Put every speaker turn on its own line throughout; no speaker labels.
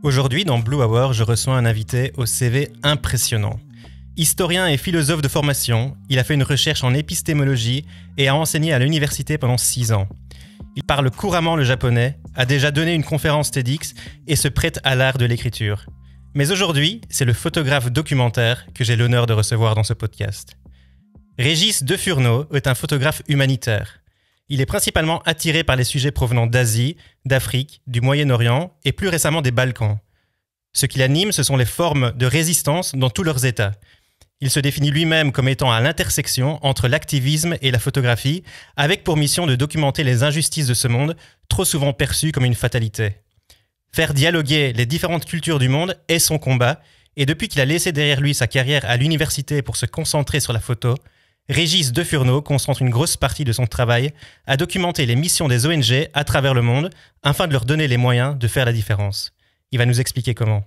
Aujourd'hui, dans Blue Hour, je reçois un invité au CV impressionnant. Historien et philosophe de formation, il a fait une recherche en épistémologie et a enseigné à l'université pendant 6 ans. Il parle couramment le japonais, a déjà donné une conférence TEDx et se prête à l'art de l'écriture. Mais aujourd'hui, c'est le photographe documentaire que j'ai l'honneur de recevoir dans ce podcast. Régis Defurneaux est un photographe humanitaire. Il est principalement attiré par les sujets provenant d'Asie, d'Afrique, du Moyen-Orient et plus récemment des Balkans. Ce qui l'anime, ce sont les formes de résistance dans tous leurs états. Il se définit lui-même comme étant à l'intersection entre l'activisme et la photographie, avec pour mission de documenter les injustices de ce monde, trop souvent perçues comme une fatalité. Faire dialoguer les différentes cultures du monde est son combat, et depuis qu'il a laissé derrière lui sa carrière à l'université pour se concentrer sur la photo, Régis Defurneaux concentre une grosse partie de son travail à documenter les missions des ONG à travers le monde afin de leur donner les moyens de faire la différence. Il va nous expliquer comment.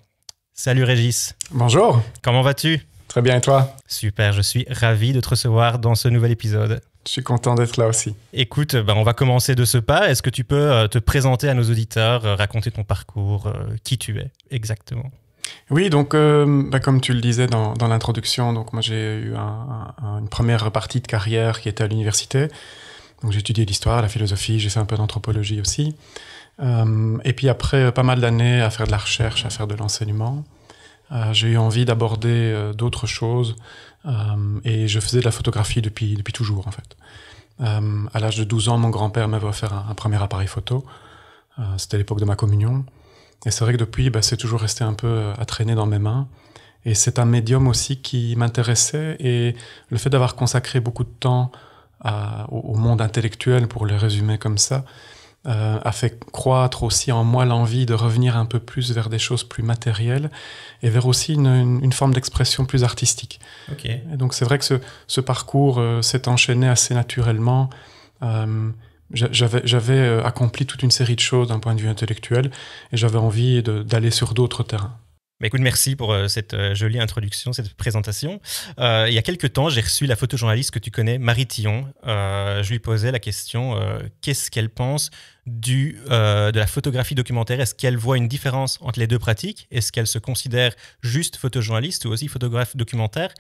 Salut Régis.
Bonjour.
Comment vas-tu ?
Très bien, et toi ?
Super, je suis ravi de te recevoir dans ce nouvel épisode.
Je suis content d'être là aussi.
Écoute, on va commencer de ce pas. Est-ce que tu peux te présenter à nos auditeurs, raconter ton parcours, qui tu es exactement ?
Oui, donc comme tu le disais dans l'introduction, donc moi j'ai eu une première partie de carrière qui était à l'université. Donc j'ai étudié l'histoire, la philosophie, j'ai fait un peu d'anthropologie aussi. Et puis après pas mal d'années à faire de la recherche, à faire de l'enseignement, j'ai eu envie d'aborder d'autres choses et je faisais de la photographie depuis toujours en fait. À l'âge de 12 ans, mon grand-père m'avait offert un premier appareil photo. C'était à l'époque de ma communion. Et c'est vrai que depuis, c'est toujours resté un peu à traîner dans mes mains. Et c'est un médium aussi qui m'intéressait. Et le fait d'avoir consacré beaucoup de temps au monde intellectuel, pour le résumer comme ça, a fait croître aussi en moi l'envie de revenir un peu plus vers des choses plus matérielles et vers aussi une forme d'expression plus artistique.
Okay.
Et donc c'est vrai que ce parcours s'est enchaîné assez naturellement. J'avais accompli toute une série de choses d'un point de vue intellectuel et j'avais envie d'aller sur d'autres terrains.
Écoute, merci pour cette jolie introduction, cette présentation. Il y a quelques temps, j'ai reçu la photojournaliste que tu connais, Marie Tillon. Je lui posais la question, qu'est-ce qu'elle pense de la photographie documentaire ? Est-ce qu'elle voit une différence entre les deux pratiques ? Est-ce qu'elle se considère juste photojournaliste ou aussi photographe documentaire ?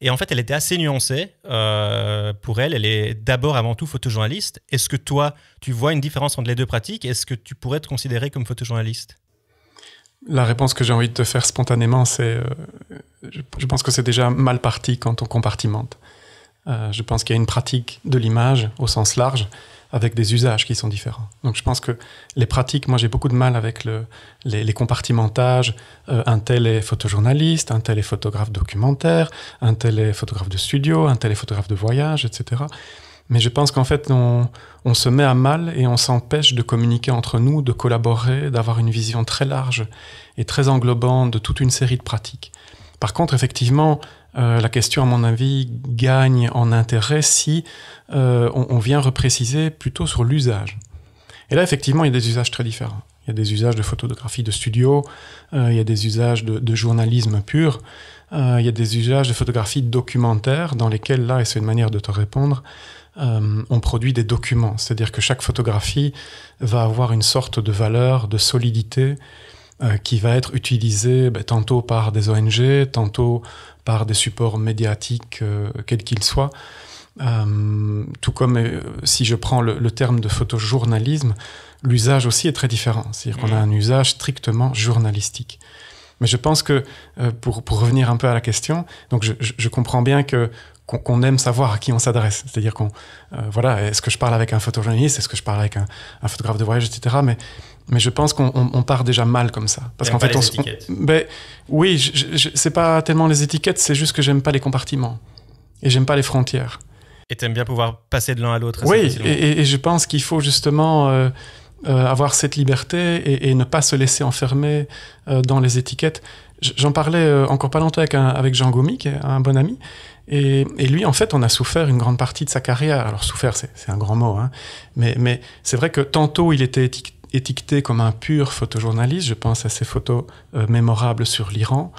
Et en fait, elle était assez nuancée. Pour elle est d'abord avant tout photojournaliste. Est-ce que toi, tu vois une différence entre les deux pratiques ? Est-ce que tu pourrais te considérer comme photojournaliste ?
La réponse que j'ai envie de te faire spontanément, c'est je pense que c'est déjà mal parti quand on compartimente. Je pense qu'il y a une pratique de l'image au sens large avec des usages qui sont différents. Donc je pense que les pratiques, moi j'ai beaucoup de mal avec les compartimentages. Un tel est photojournaliste, un tel est photographe documentaire, un tel est photographe de studio, un tel est photographe de voyage, etc. Mais je pense qu'en fait, on se met à mal et on s'empêche de communiquer entre nous, de collaborer, d'avoir une vision très large et très englobante de toute une série de pratiques. Par contre, effectivement, la question, à mon avis, gagne en intérêt si on vient repréciser plutôt sur l'usage. Et là, effectivement, il y a des usages très différents. Il y a des usages de photographie de studio, il y a des usages de journalisme pur, il y a des usages de photographie documentaire dans lesquels, là, et c'est une manière de te répondre, on produit des documents. C'est-à-dire que chaque photographie va avoir une sorte de valeur, de solidité qui va être utilisée tantôt par des ONG, tantôt par des supports médiatiques, quels qu'ils soient. Tout comme si je prends le terme de photojournalisme, l'usage aussi est très différent. C'est-à-dire qu'on a un usage strictement journalistique. Mais je pense que, pour revenir un peu à la question, donc je comprends bien qu'on aime savoir à qui on s'adresse. C'est-à-dire est-ce que je parle avec un photojournaliste, est-ce que je parle avec un photographe de voyage, etc. Mais je pense qu'on part déjà mal comme ça.
Parce qu'en fait, les étiquettes.
Oui, c'est pas tellement les étiquettes, c'est juste que j'aime pas les compartiments. Et j'aime pas les frontières.
Et t'aimes bien pouvoir passer de l'un à l'autre.
Oui, et je pense qu'il faut justement avoir cette liberté et ne pas se laisser enfermer dans les étiquettes. J'en parlais encore pas longtemps avec Jean Gomy, qui est un bon ami. Et lui, en fait, on a souffert une grande partie de sa carrière. Alors, souffert, c'est un grand mot, hein. Mais c'est vrai que tantôt, il était étiqueté comme un pur photojournaliste. Je pense à ses photos mémorables sur l'Iran.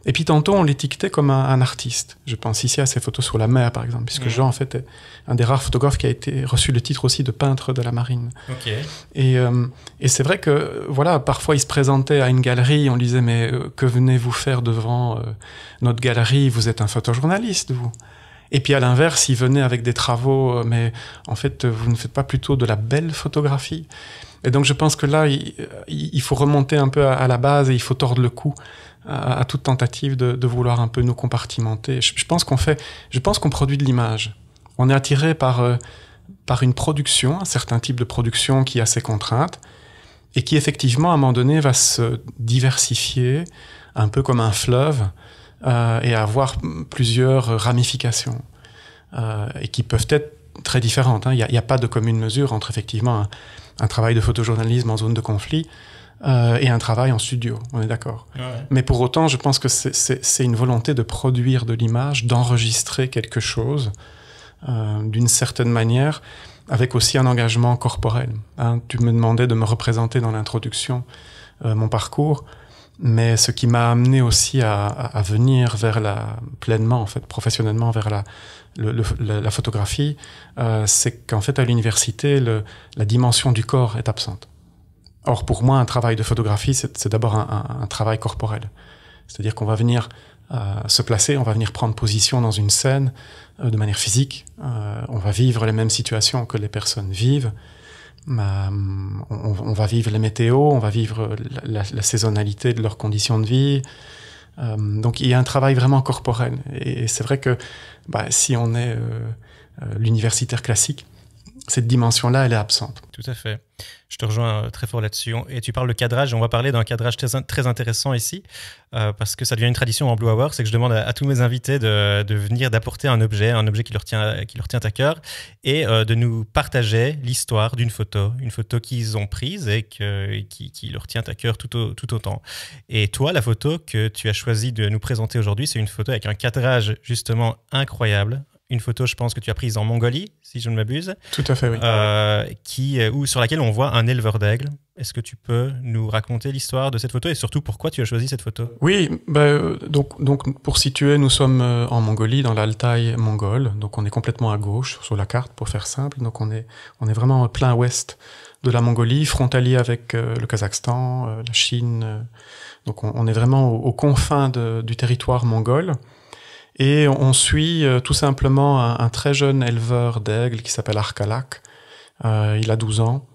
Et puis tantôt, on l'étiquetait comme un artiste. Je pense ici à ses photos sur la mer, par exemple, puisque Jean, en fait, est un des rares photographes qui a reçu le titre aussi de peintre de la marine.
Okay.
Et c'est vrai que, voilà, parfois, il se présentait à une galerie, on lui disait, mais que venez-vous faire devant notre galerie? Vous êtes un photojournaliste, vous. Et puis à l'inverse, il venait avec des travaux, mais en fait, vous ne faites pas plutôt de la belle photographie? Et donc je pense que là, il faut remonter un peu à la base et il faut tordre le cou à toute tentative de vouloir un peu nous compartimenter. Je pense qu'on produit de l'image. On est attiré par une production, un certain type de production qui a ses contraintes et qui effectivement, à un moment donné, va se diversifier un peu comme un fleuve et avoir plusieurs ramifications et qui peuvent être très différentes. Il n'y a pas de commune mesure entre effectivement un travail de photojournalisme en zone de conflit et un travail en studio, on est d'accord. Ouais. Mais pour autant, je pense que c'est une volonté de produire de l'image, d'enregistrer quelque chose d'une certaine manière, avec aussi un engagement corporel. Tu me demandais de me représenter dans l'introduction mon parcours, mais ce qui m'a amené aussi à venir vers pleinement, en fait, professionnellement vers la photographie, c'est qu'en fait, à l'université, la dimension du corps est absente. Or, pour moi, un travail de photographie, c'est d'abord un travail corporel. C'est-à-dire qu'on va venir se placer, on va venir prendre position dans une scène de manière physique. On va vivre les mêmes situations que les personnes vivent. On va vivre les météos, on va vivre la saisonnalité de leurs conditions de vie. Donc, il y a un travail vraiment corporel. Et c'est vrai que si on est l'universitaire classique, cette dimension-là, elle est absente.
Tout à fait. Je te rejoins très fort là-dessus. Et tu parles de cadrage, on va parler d'un cadrage très intéressant ici, parce que ça devient une tradition en Blue Hour, c'est que je demande à tous mes invités de venir, d'apporter un objet qui leur tient à cœur, et de nous partager l'histoire d'une photo, une photo qu'ils ont prise et qui leur tient à cœur tout autant. Et toi, la photo que tu as choisi de nous présenter aujourd'hui, c'est une photo avec un cadrage justement incroyable. Une photo, je pense, que tu as prise en Mongolie, si je ne m'abuse.
Tout à fait, oui.
Sur laquelle on voit un éleveur d'aigles. Est-ce que tu peux nous raconter l'histoire de cette photo et surtout pourquoi tu as choisi cette photo?
Oui, donc pour situer, nous sommes en Mongolie, dans l'Altaï mongol. Donc on est complètement à gauche sur la carte, pour faire simple. Donc on est vraiment plein ouest de la Mongolie, frontalier avec le Kazakhstan, la Chine. Donc on est vraiment aux confins du territoire mongol. Et on suit tout simplement un très jeune éleveur d'aigles qui s'appelle Arkalak. Il a 12 ans.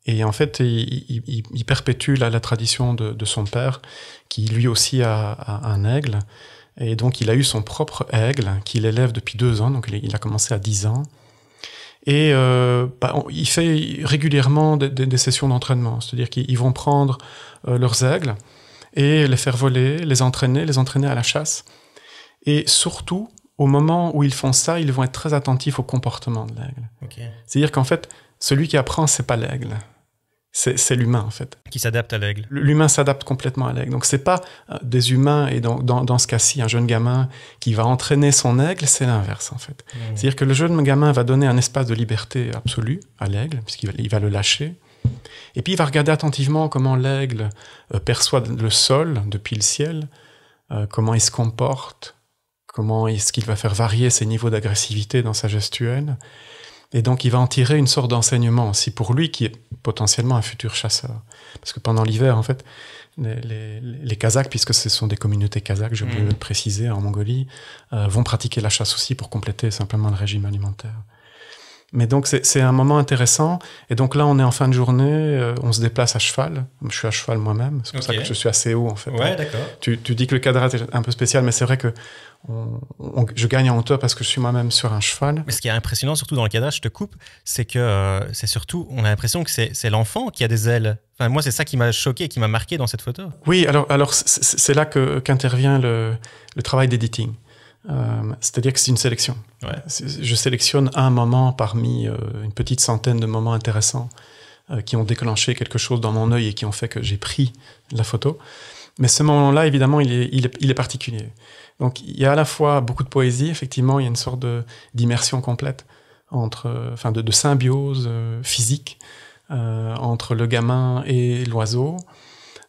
Et en fait, il perpétue la tradition de son père, qui lui aussi a un aigle. Et donc, il a eu son propre aigle, qu'il élève depuis 2 ans. Donc, il a commencé à 10 ans. Et il fait régulièrement des sessions d'entraînement. C'est-à-dire qu'ils vont prendre leurs aigles et les faire voler, les entraîner à la chasse. Et surtout, au moment où ils font ça, ils vont être très attentifs au comportement de l'aigle. Okay. C'est-à-dire qu'en fait, celui qui apprend, c'est pas l'aigle. C'est l'humain, en fait.
Qui s'adapte à l'aigle.
L'humain s'adapte complètement à l'aigle. Donc, c'est pas des humains, et dans ce cas-ci, un jeune gamin qui va entraîner son aigle, c'est l'inverse, en fait. C'est-à-dire que le jeune gamin va donner un espace de liberté absolue à l'aigle, puisqu'il va le lâcher. Et puis, il va regarder attentivement comment l'aigle perçoit le sol depuis le ciel, comment il se comporte, comment est-ce qu'il va faire varier ses niveaux d'agressivité dans sa gestuelle. Et donc, il va en tirer une sorte d'enseignement aussi pour lui, qui est potentiellement un futur chasseur. Parce que pendant l'hiver, en fait, les Kazakhs, puisque ce sont des communautés kazakhs, j'ai oublié de le préciser, en Mongolie, vont pratiquer la chasse aussi pour compléter simplement le régime alimentaire. Mais donc, c'est un moment intéressant. Et donc là, on est en fin de journée, on se déplace à cheval. Je suis à cheval moi-même, c'est pour ça que je suis assez haut, en fait.
Ouais, d'accord.
Tu dis que le cadrage est un peu spécial, mais c'est vrai que je gagne en hauteur parce que je suis moi-même sur un cheval.
Mais ce qui est impressionnant, surtout dans le cadrage, je te coupe, c'est que c'est surtout, on a l'impression que c'est l'enfant qui a des ailes. Enfin, moi, c'est ça qui m'a choqué, qui m'a marqué dans cette photo.
Oui, alors c'est là qu'intervient le travail d'editing. C'est-à-dire que c'est une sélection.
Ouais.
Je sélectionne un moment parmi une petite centaine de moments intéressants qui ont déclenché quelque chose dans mon œil et qui ont fait que j'ai pris la photo. Mais ce moment-là, évidemment, il est particulier. Donc, il y a à la fois beaucoup de poésie, effectivement, il y a une sorte d'immersion complète, de symbiose physique entre le gamin et l'oiseau.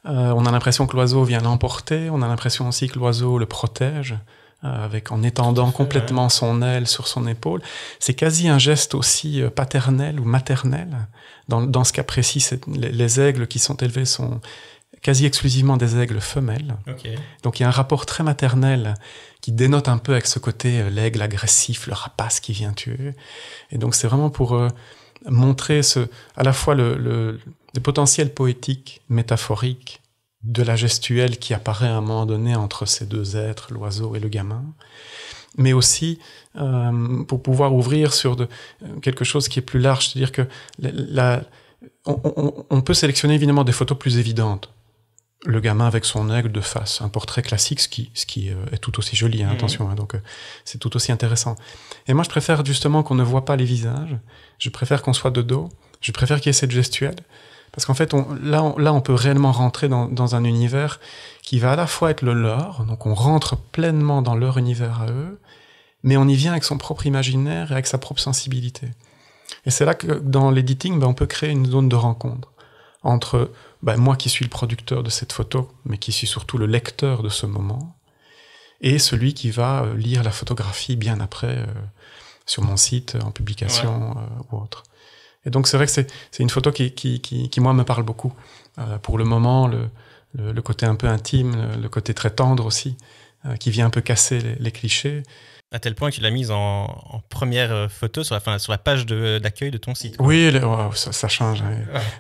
On a l'impression que l'oiseau vient l'emporter. On a l'impression aussi que l'oiseau le protège, en étendant complètement son aile sur son épaule. C'est quasi un geste aussi paternel ou maternel. Dans ce cas précis, les aigles qui sont élevés sont quasi exclusivement des aigles femelles.
Okay.
Donc il y a un rapport très maternel qui dénote un peu avec ce côté l'aigle agressif, le rapace qui vient tuer. Et donc c'est vraiment pour montrer à la fois le potentiel poétique, métaphorique de la gestuelle qui apparaît à un moment donné entre ces deux êtres, l'oiseau et le gamin, mais aussi pour pouvoir ouvrir sur quelque chose qui est plus large, c'est-à-dire que on peut sélectionner évidemment des photos plus évidentes. Le gamin avec son aigle de face, un portrait classique, ce qui est tout aussi joli, attention, donc c'est tout aussi intéressant. Et moi je préfère justement qu'on ne voit pas les visages, je préfère qu'on soit de dos, je préfère qu'il y ait cette gestuelle, parce qu'en fait là on peut réellement rentrer dans un univers qui va à la fois être le leur, donc on rentre pleinement dans leur univers à eux, mais on y vient avec son propre imaginaire et avec sa propre sensibilité. Et c'est là que dans l'editing, on peut créer une zone de rencontre entre moi qui suis le producteur de cette photo, mais qui suis surtout le lecteur de ce moment, et celui qui va lire la photographie bien après sur mon site, en publication ou autre. Et donc c'est vrai que c'est une photo qui moi me parle beaucoup. Pour le moment, le côté un peu intime, le côté très tendre aussi, qui vient un peu casser les clichés.
À tel point que tu l'as mise en première photo sur la page d'accueil de ton site. Quoi.
Oui, ça change.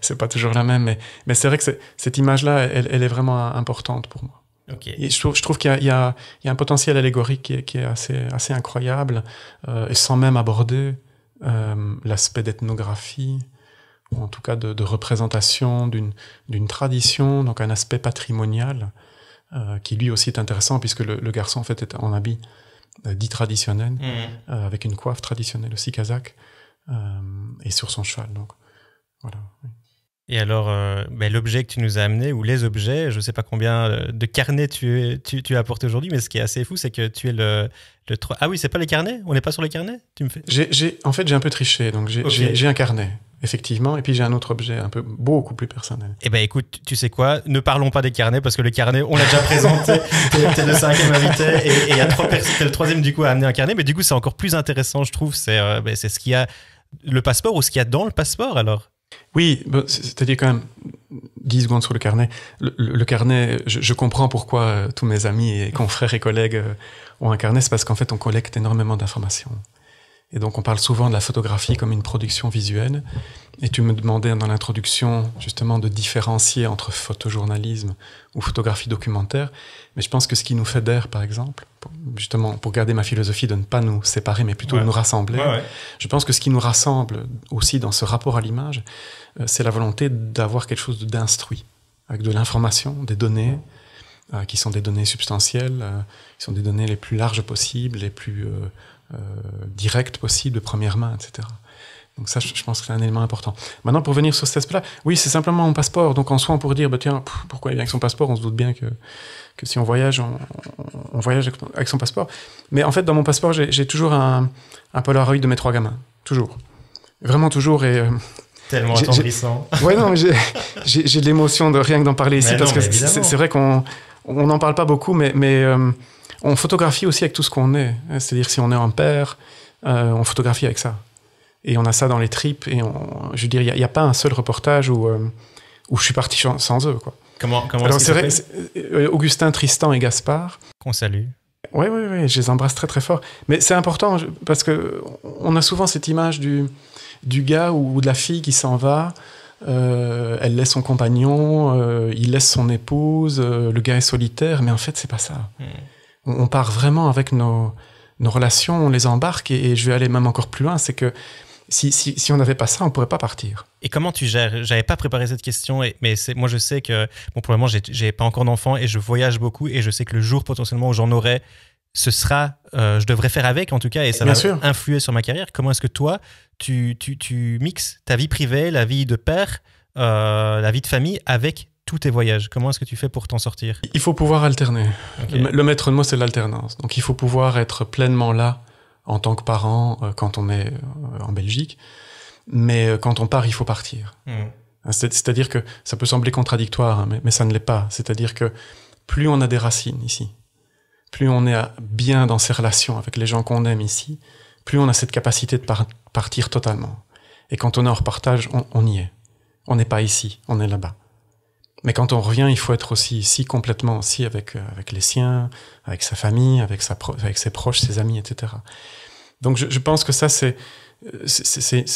C'est pas toujours la même, mais c'est vrai que cette image-là, elle est vraiment importante pour moi.
Okay.
Et je trouve qu'il y a un potentiel allégorique qui est assez incroyable, et sans même aborder l'aspect d'ethnographie, ou en tout cas de représentation d'une tradition, donc un aspect patrimonial, qui lui aussi est intéressant, puisque le garçon en fait est en habit dit traditionnel, avec une coiffe traditionnelle aussi kazakh, et sur son cheval. Donc, voilà.
Et alors, l'objet que tu nous as amené, ou les objets, je ne sais pas combien de carnets tu as apporté aujourd'hui, mais ce qui est assez fou, c'est que tu es le Ah oui, c'est pas les carnets? On n'est pas sur les carnets?
En fait, j'ai un peu triché, donc j'ai un carnet, effectivement, et puis j'ai un autre objet beaucoup plus personnel.
Eh ben écoute, tu sais quoi, ne parlons pas des carnets, parce que le carnet, on l'a déjà présenté, t'es le 5e invité, et il y a 3 personnes, t'es le 3e du coup à amener un carnet, mais du coup c'est encore plus intéressant, je trouve, c'est ce qu'il y a, le passeport, ou ce qu'il y a dans le passeport alors.
Oui, c'est-à-dire quand même 10 secondes sur le carnet. Le carnet, je comprends pourquoi tous mes amis et confrères et collègues ont un carnet, c'est parce qu'en fait on collecte énormément d'informations. Et donc on parle souvent de la photographie comme une production visuelle. Et tu me demandais dans l'introduction justement de différencier entre photojournalisme ou photographie documentaire. Mais je pense que ce qui nous fédère, par exemple, justement pour garder ma philosophie de ne pas nous séparer, mais plutôt de nous rassembler, je pense que ce qui nous rassemble aussi dans ce rapport à l'image, c'est la volonté d'avoir quelque chose d'instruit, avec de l'information, des données, qui sont des données substantielles, qui sont des données les plus larges possibles, les plus directes possibles, de première main, etc. Donc ça, je pense que c'est un élément important. Maintenant, pour venir sur cet aspect-là, oui, c'est simplement mon passeport. Donc en soi, on pourrait dire, tiens, pourquoi il vient avec son passeport? On se doute bien que si on voyage, on voyage avec son passeport. Mais en fait, dans mon passeport, j'ai toujours un Polaroid de mes 3 gamins. Toujours. Vraiment toujours. Et
tellement attendrissant.
Ouais, non, mais j'ai de l'émotion de rien que d'en parler ici, parce que c'est vrai qu'on n'en parle pas beaucoup, mais on photographie aussi avec tout ce qu'on est. C'est-à-dire, si on est un père, on photographie avec ça. Et on a ça dans les tripes. Et je veux dire, il n'y a pas un seul reportage où je suis parti sans eux, quoi.
Comment
alors, c'est vrai, Augustin, Tristan et Gaspard.
Qu'on salue.
Oui, je les embrasse très, très fort. Mais c'est important, parce qu'on a souvent cette image du gars ou de la fille qui s'en va. Elle laisse son compagnon, il laisse son épouse, le gars est solitaire. Mais en fait, c'est pas ça. On part vraiment avec nos relations, on les embarque, et je vais aller même encore plus loin, c'est que si on n'avait pas ça, on ne pourrait pas partir.
Et comment tu gères? J'avais pas préparé cette question, mais moi je sais que, pour le moment, j'ai pas encore d'enfant et je voyage beaucoup, et je sais que le jour potentiellement où j'en aurai, je devrais faire avec en tout cas, et ça va influer sur ma carrière. Comment est-ce que toi, tu mixes ta vie privée, la vie de père, la vie de famille avec tous tes voyages? Comment est-ce que tu fais pour t'en sortir?
Il faut pouvoir alterner.
Okay.
Le maître mot, c'est l'alternance. Donc il faut pouvoir être pleinement là en tant que parent quand on est en Belgique. Mais quand on part, il faut partir. C'est-à-dire que ça peut sembler contradictoire, hein, mais ça ne l'est pas. C'est-à-dire que plus on a des racines ici, plus on est bien dans ses relations avec les gens qu'on aime ici, plus on a cette capacité de partir totalement. Et quand on est en repartage, on y est. On n'est pas ici, on est là-bas. Mais quand on revient, il faut être aussi ici, complètement aussi avec les siens, avec sa famille, avec ses proches, ses amis, etc. Donc je pense que ça, c'est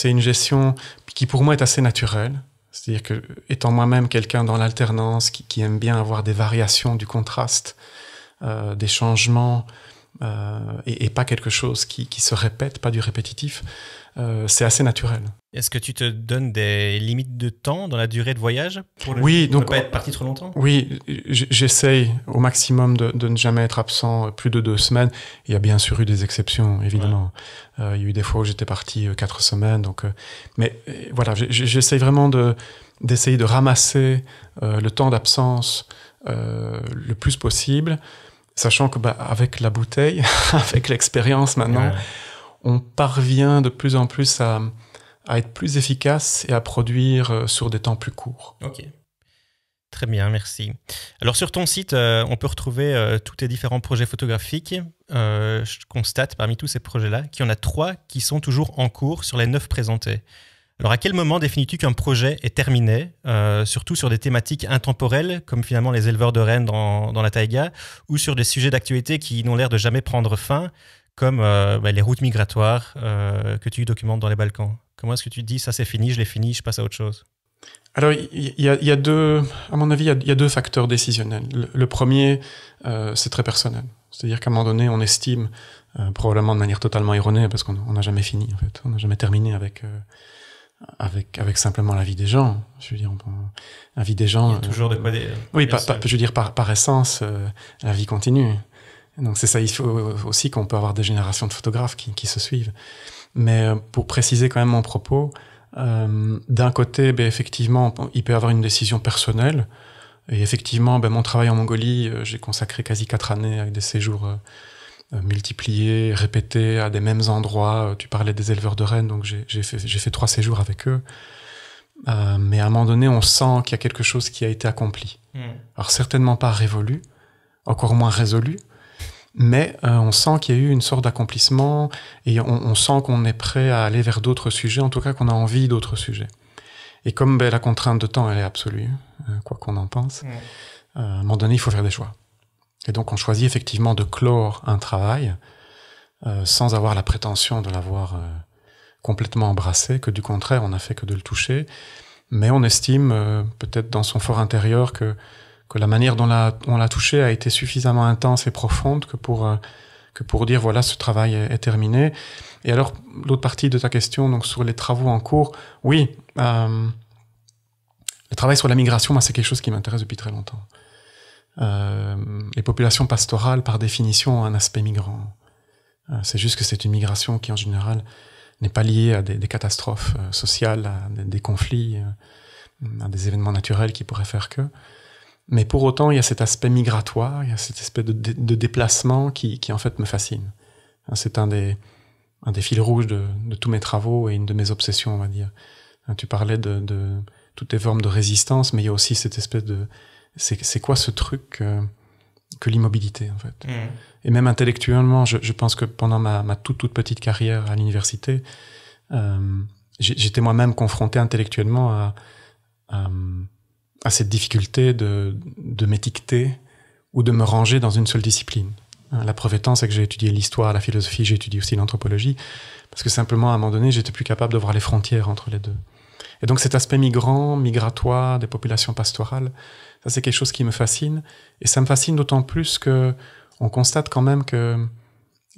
une gestion qui pour moi est assez naturelle. C'est-à-dire que, étant moi-même quelqu'un dans l'alternance, qui aime bien avoir des variations, du contraste, des changements, et pas quelque chose qui se répète, pas du répétitif, c'est assez naturel.
Est-ce que tu te donnes des limites de temps dans la durée de voyage pour
ne
pas être parti trop longtemps?
Oui, j'essaye au maximum de ne jamais être absent plus de 2 semaines. Il y a bien sûr eu des exceptions, évidemment. Ouais. Il y a eu des fois où j'étais parti 4 semaines. Donc, mais voilà, j'essaye vraiment d'essayer de ramasser le temps d'absence le plus possible, sachant que avec la bouteille, avec l'expérience maintenant, on parvient de plus en plus à être plus efficace et à produire sur des temps plus courts.
Ok. Très bien, merci. Alors sur ton site, on peut retrouver tous tes différents projets photographiques. Je constate parmi tous ces projets-là qu'il y en a 3 qui sont toujours en cours sur les 9 présentés. Alors à quel moment définis-tu qu'un projet est terminé, surtout sur des thématiques intemporelles, comme finalement les éleveurs de rennes dans la taïga, ou sur des sujets d'actualité qui n'ont l'air de jamais prendre fin, comme les routes migratoires que tu documentes dans les Balkans? Comment est-ce que tu te dis, ça c'est fini, je l'ai fini, je passe à autre chose?
Alors, il y a 2, à mon avis, il y a 2 facteurs décisionnels. Le premier, c'est très personnel. C'est-à-dire qu'à un moment donné, on estime, probablement de manière totalement erronée, parce qu'on n'a jamais fini, en fait. On n'a jamais terminé avec simplement la vie des gens. Je veux dire, la vie des gens.
Il y a toujours de quoi dire.
Oui, je veux dire, par essence, la vie continue. Donc c'est ça, il faut aussi qu'on peut avoir des générations de photographes qui se suivent. Mais pour préciser quand même mon propos, d'un côté, effectivement, il peut y avoir une décision personnelle. Et effectivement, mon travail en Mongolie, j'ai consacré quasi 4 années avec des séjours multipliés, répétés, à des mêmes endroits. Tu parlais des éleveurs de rennes, donc j'ai fait 3 séjours avec eux. Mais à un moment donné, on sent qu'il y a quelque chose qui a été accompli. Alors certainement pas révolu, encore moins résolu, mais on sent qu'il y a eu une sorte d'accomplissement et on sent qu'on est prêt à aller vers d'autres sujets, en tout cas qu'on a envie d'autres sujets. Et comme la contrainte de temps, elle est absolue, quoi qu'on en pense, à un moment donné, il faut faire des choix. Et donc on choisit effectivement de clore un travail sans avoir la prétention de l'avoir complètement embrassé, que du contraire, on n'a fait que de le toucher. Mais on estime, peut-être dans son fort intérieur, que la manière dont on l'a touché a été suffisamment intense et profonde que pour dire voilà, ce travail est terminé. Et alors, l'autre partie de ta question, donc sur les travaux en cours, oui, le travail sur la migration, moi, c'est quelque chose qui m'intéresse depuis très longtemps. Les populations pastorales, par définition, ont un aspect migrant. C'est juste que c'est une migration qui, en général, n'est pas liée à des catastrophes sociales, à des conflits, à des événements naturels qui pourraient faire que. Mais pour autant, il y a cet aspect migratoire, il y a cet aspect de déplacement qui en fait me fascine. C'est un des fils rouges de tous mes travaux et une de mes obsessions, on va dire. Tu parlais de toutes les formes de résistance, mais il y a aussi cette espèce de... C'est quoi ce truc que l'immobilité, en fait. Et même intellectuellement, je pense que pendant ma toute petite carrière à l'université, j'étais moi-même confronté intellectuellement à cette difficulté de m'étiqueter ou de me ranger dans une seule discipline. La preuve étant, c'est que j'ai étudié l'histoire, la philosophie, j'ai étudié aussi l'anthropologie, parce que simplement, à un moment donné, j'étais plus capable de voir les frontières entre les deux. Et donc cet aspect migratoire, des populations pastorales, ça c'est quelque chose qui me fascine, et ça me fascine d'autant plus que on constate quand même que,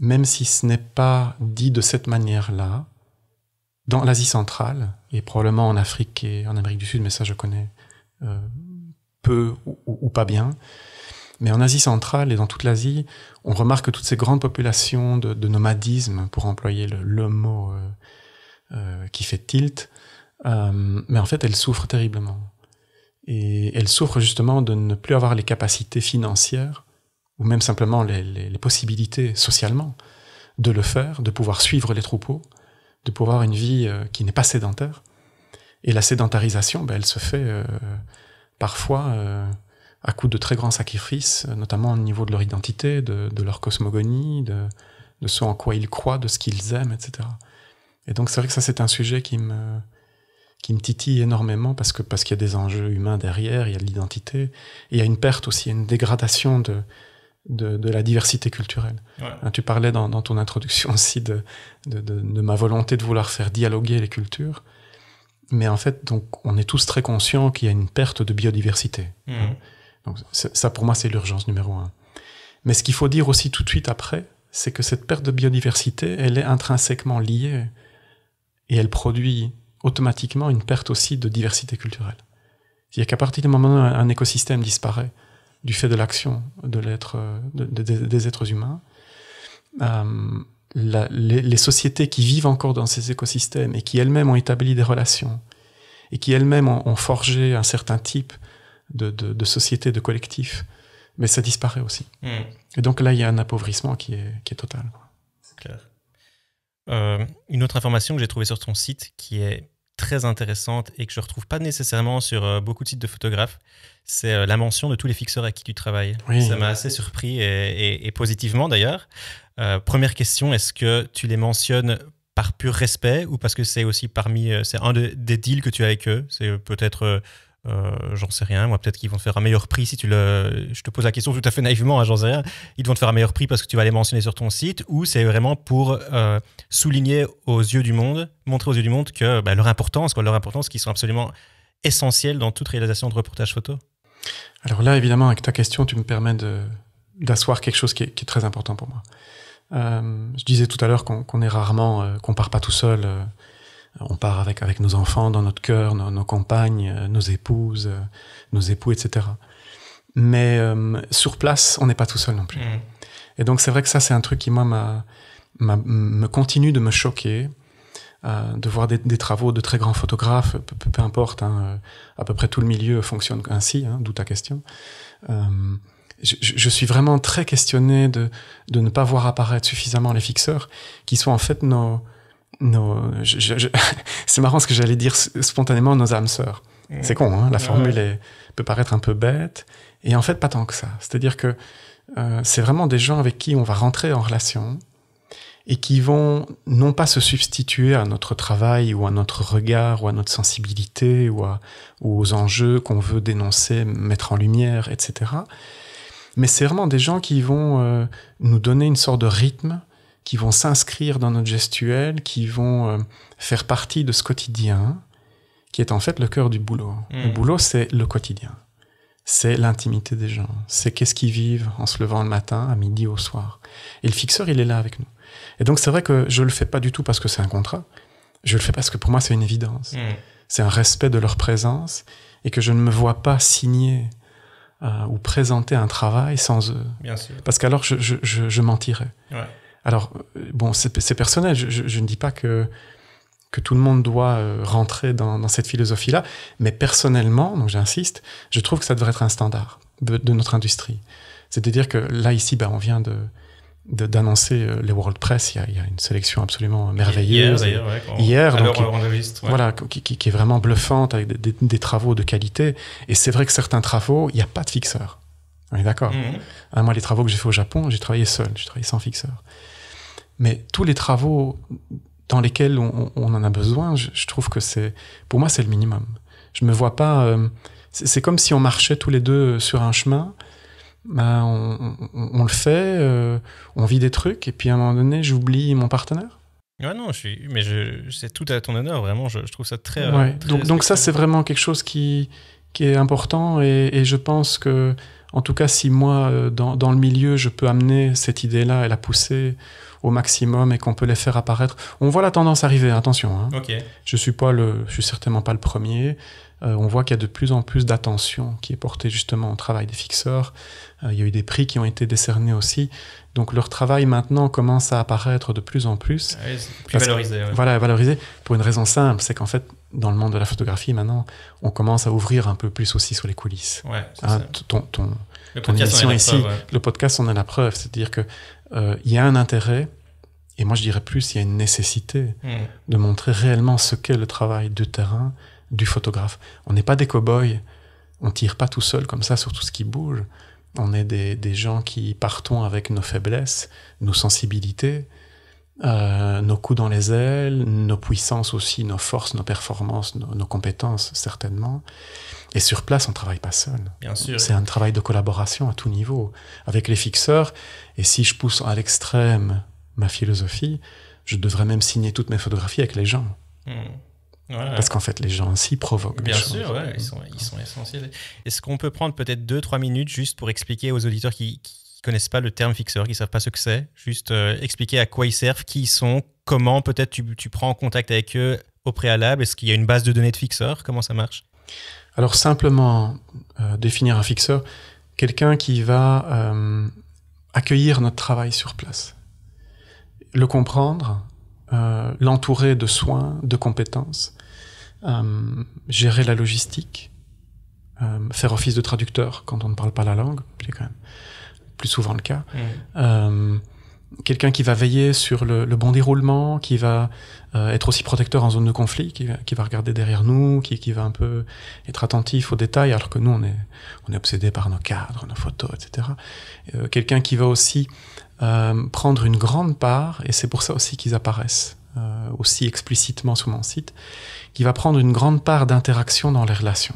même si ce n'est pas dit de cette manière-là, dans l'Asie centrale, et probablement en Afrique et en Amérique du Sud, mais ça je connais peu ou pas bien, mais en Asie centrale et dans toute l'Asie, on remarque que toutes ces grandes populations de nomadisme, pour employer le mot qui fait tilt, mais en fait elles souffrent terriblement. Et elles souffrent justement de ne plus avoir les capacités financières, ou même simplement les possibilités socialement, de le faire, de pouvoir suivre les troupeaux, de pouvoir avoir une vie qui n'est pas sédentaire. Et la sédentarisation, elle se fait parfois à coup de très grands sacrifices, notamment au niveau de leur identité, de leur cosmogonie, de ce en quoi ils croient, de ce qu'ils aiment, etc. Et donc c'est vrai que ça, c'est un sujet qui me titille énormément parce qu'il y a des enjeux humains derrière, il y a de l'identité, et il y a une perte aussi, une dégradation de la diversité culturelle. Ouais. Tu parlais dans ton introduction aussi de ma volonté de vouloir faire dialoguer les cultures, mais en fait, donc, on est tous très conscients qu'il y a une perte de biodiversité. Donc ça, pour moi, c'est l'urgence numéro 1. Mais ce qu'il faut dire aussi tout de suite après, c'est que cette perte de biodiversité, elle est intrinsèquement liée et elle produit automatiquement une perte aussi de diversité culturelle. C'est-à-dire qu'à partir du moment où un écosystème disparaît du fait de l'action des êtres humains, les sociétés qui vivent encore dans ces écosystèmes et qui elles-mêmes ont établi des relations et qui elles-mêmes ont forgé un certain type de société, de collectif, mais ça disparaît aussi. Et donc là, il y a un appauvrissement qui est total.
C'est clair. Une autre information que j'ai trouvée sur ton site qui est très intéressante et que je ne retrouve pas nécessairement sur beaucoup de sites de photographes, c'est la mention de tous les fixeurs avec qui tu travailles. Oui. Ça m'a assez surpris et positivement d'ailleurs. Première question, est-ce que tu les mentionnes par pur respect ou parce que c'est aussi c'est un des deals que tu as avec eux? C'est peut-être... j'en sais rien, moi peut-être qu'ils vont te faire un meilleur prix si je te pose la question tout à fait naïvement, hein, j'en sais rien, ils vont te faire un meilleur prix parce que tu vas les mentionner sur ton site, ou c'est vraiment pour souligner aux yeux du monde, montrer aux yeux du monde que leur importance qui sont absolument essentiels dans toute réalisation de reportage photo?
Alors là, évidemment, avec ta question, tu me permets d'asseoir quelque chose qui est très important pour moi. Je disais tout à l'heure qu'on est rarement, qu'on part pas tout seul. On part avec nos enfants dans notre cœur, nos compagnes, nos épouses, nos époux, etc. Mais sur place, on n'est pas tout seul non plus. Et donc c'est vrai que ça, c'est un truc qui, moi, me continue de me choquer, de voir des travaux de très grands photographes, peu importe, hein, à peu près tout le milieu fonctionne ainsi, hein, d'où ta question. Je suis vraiment très questionné de ne pas voir apparaître suffisamment les fixeurs, qui sont en fait c'est marrant ce que j'allais dire spontanément, nos âmes sœurs. C'est con, hein, la formule peut paraître un peu bête, et en fait pas tant que ça. C'est-à-dire que c'est vraiment des gens avec qui on va rentrer en relation et qui vont non pas se substituer à notre travail ou à notre regard ou à notre sensibilité ou aux enjeux qu'on veut dénoncer, mettre en lumière, etc. Mais c'est vraiment des gens qui vont nous donner une sorte de rythme, qui vont s'inscrire dans notre gestuelle, qui vont faire partie de ce quotidien, qui est en fait le cœur du boulot. Le boulot, c'est le quotidien. C'est l'intimité des gens. C'est qu'est-ce qu'ils vivent en se levant le matin, à midi, au soir. Et le fixeur, il est là avec nous. Et donc, c'est vrai que je le fais pas du tout parce que c'est un contrat. Je le fais parce que pour moi, c'est une évidence. C'est un respect de leur présence et que je ne me vois pas signer ou présenter un travail sans eux.
Bien sûr.
Parce qu'alors, je mentirais. Ouais. Alors, bon, c'est personnel. Je ne dis pas que tout le monde doit rentrer dans cette philosophie-là, mais personnellement, donc j'insiste, je trouve que ça devrait être un standard de notre industrie. C'est-à-dire que là, ici, on vient d'annoncer les World Press. Il y a une sélection absolument merveilleuse.
Hier, d'ailleurs,
hier,
donc, on enregistre. Ouais.
Voilà, qui est vraiment bluffante, avec des travaux de qualité. Et c'est vrai que certains travaux, il n'y a pas de fixeur. On est d'accord. Moi, les travaux que j'ai fait au Japon, j'ai travaillé seul, j'ai travaillé sans fixeur. Mais tous les travaux dans lesquels on en a besoin, je trouve que pour moi, c'est le minimum. Je me vois pas... c'est comme si on marchait tous les deux sur un chemin, on le fait, on vit des trucs, et puis à un moment donné, j'oublie mon partenaire.
Ouais, non, c'est tout à ton honneur, vraiment, je trouve ça très...
Ouais, donc ça, c'est vraiment quelque chose qui est important, et je pense que, en tout cas, si moi, dans le milieu, je peux amener cette idée-là et la pousser au maximum et qu'on peut les faire apparaître. On voit la tendance arriver, attention. Hein.
Okay.
Je suis certainement pas le premier. On voit qu'il y a de plus en plus d'attention qui est portée justement au travail des fixeurs. Il y a eu des prix qui ont été décernés aussi. Donc leur travail maintenant commence à apparaître de plus en plus.
Ouais, plus valorisé. Ouais.
Voilà, valorisé pour une raison simple, c'est qu'en fait, dans le monde de la photographie maintenant, on commence à ouvrir un peu plus aussi sur les coulisses.
Ouais, c'est
ton émission ici, le podcast, on est la preuve. C'est-à-dire que il y a un intérêt, et moi je dirais plus, il y a une nécessité de montrer réellement ce qu'est le travail de terrain du photographe. On n'est pas des cow-boys, on tire pas tout seul comme ça sur tout ce qui bouge. On est des gens qui partons avec nos faiblesses, nos sensibilités, nos coups dans les ailes, nos puissances aussi, nos forces, nos performances, nos compétences certainement. Et sur place, on travaille pas seul.
Bien sûr.
C'est un travail de collaboration à tout niveau, avec les fixeurs. Et si je pousse à l'extrême ma philosophie, je devrais même signer toutes mes photographies avec les gens.
Voilà.
Parce qu'en fait, les gens aussi provoquent
Bien
des
sûr,
choses.
ouais, ils sont essentiels. Est-ce qu'on peut prendre peut-être 2-3 minutes juste pour expliquer aux auditeurs qui connaissent pas le terme fixeur, qui savent pas ce que c'est, juste expliquer à quoi ils servent, qui ils sont, comment peut-être tu prends en contact avec eux au préalable, est-ce qu'il y a une base de données de fixeurs, comment ça marche?
Alors simplement définir un fixeur, quelqu'un qui va accueillir notre travail sur place, le comprendre, l'entourer de soins, de compétences, gérer la logistique, faire office de traducteur quand on ne parle pas la langue, c'est quand même plus souvent le cas. Quelqu'un qui va veiller sur le bon déroulement, qui va être aussi protecteur en zone de conflit, qui va regarder derrière nous, qui va un peu être attentif aux détails, alors que nous, on est obsédé par nos cadres, nos photos, etc. Quelqu'un qui va aussi prendre une grande part, et c'est pour ça aussi qu'ils apparaissent aussi explicitement sur mon site, qui va prendre une grande part d'interaction dans les relations.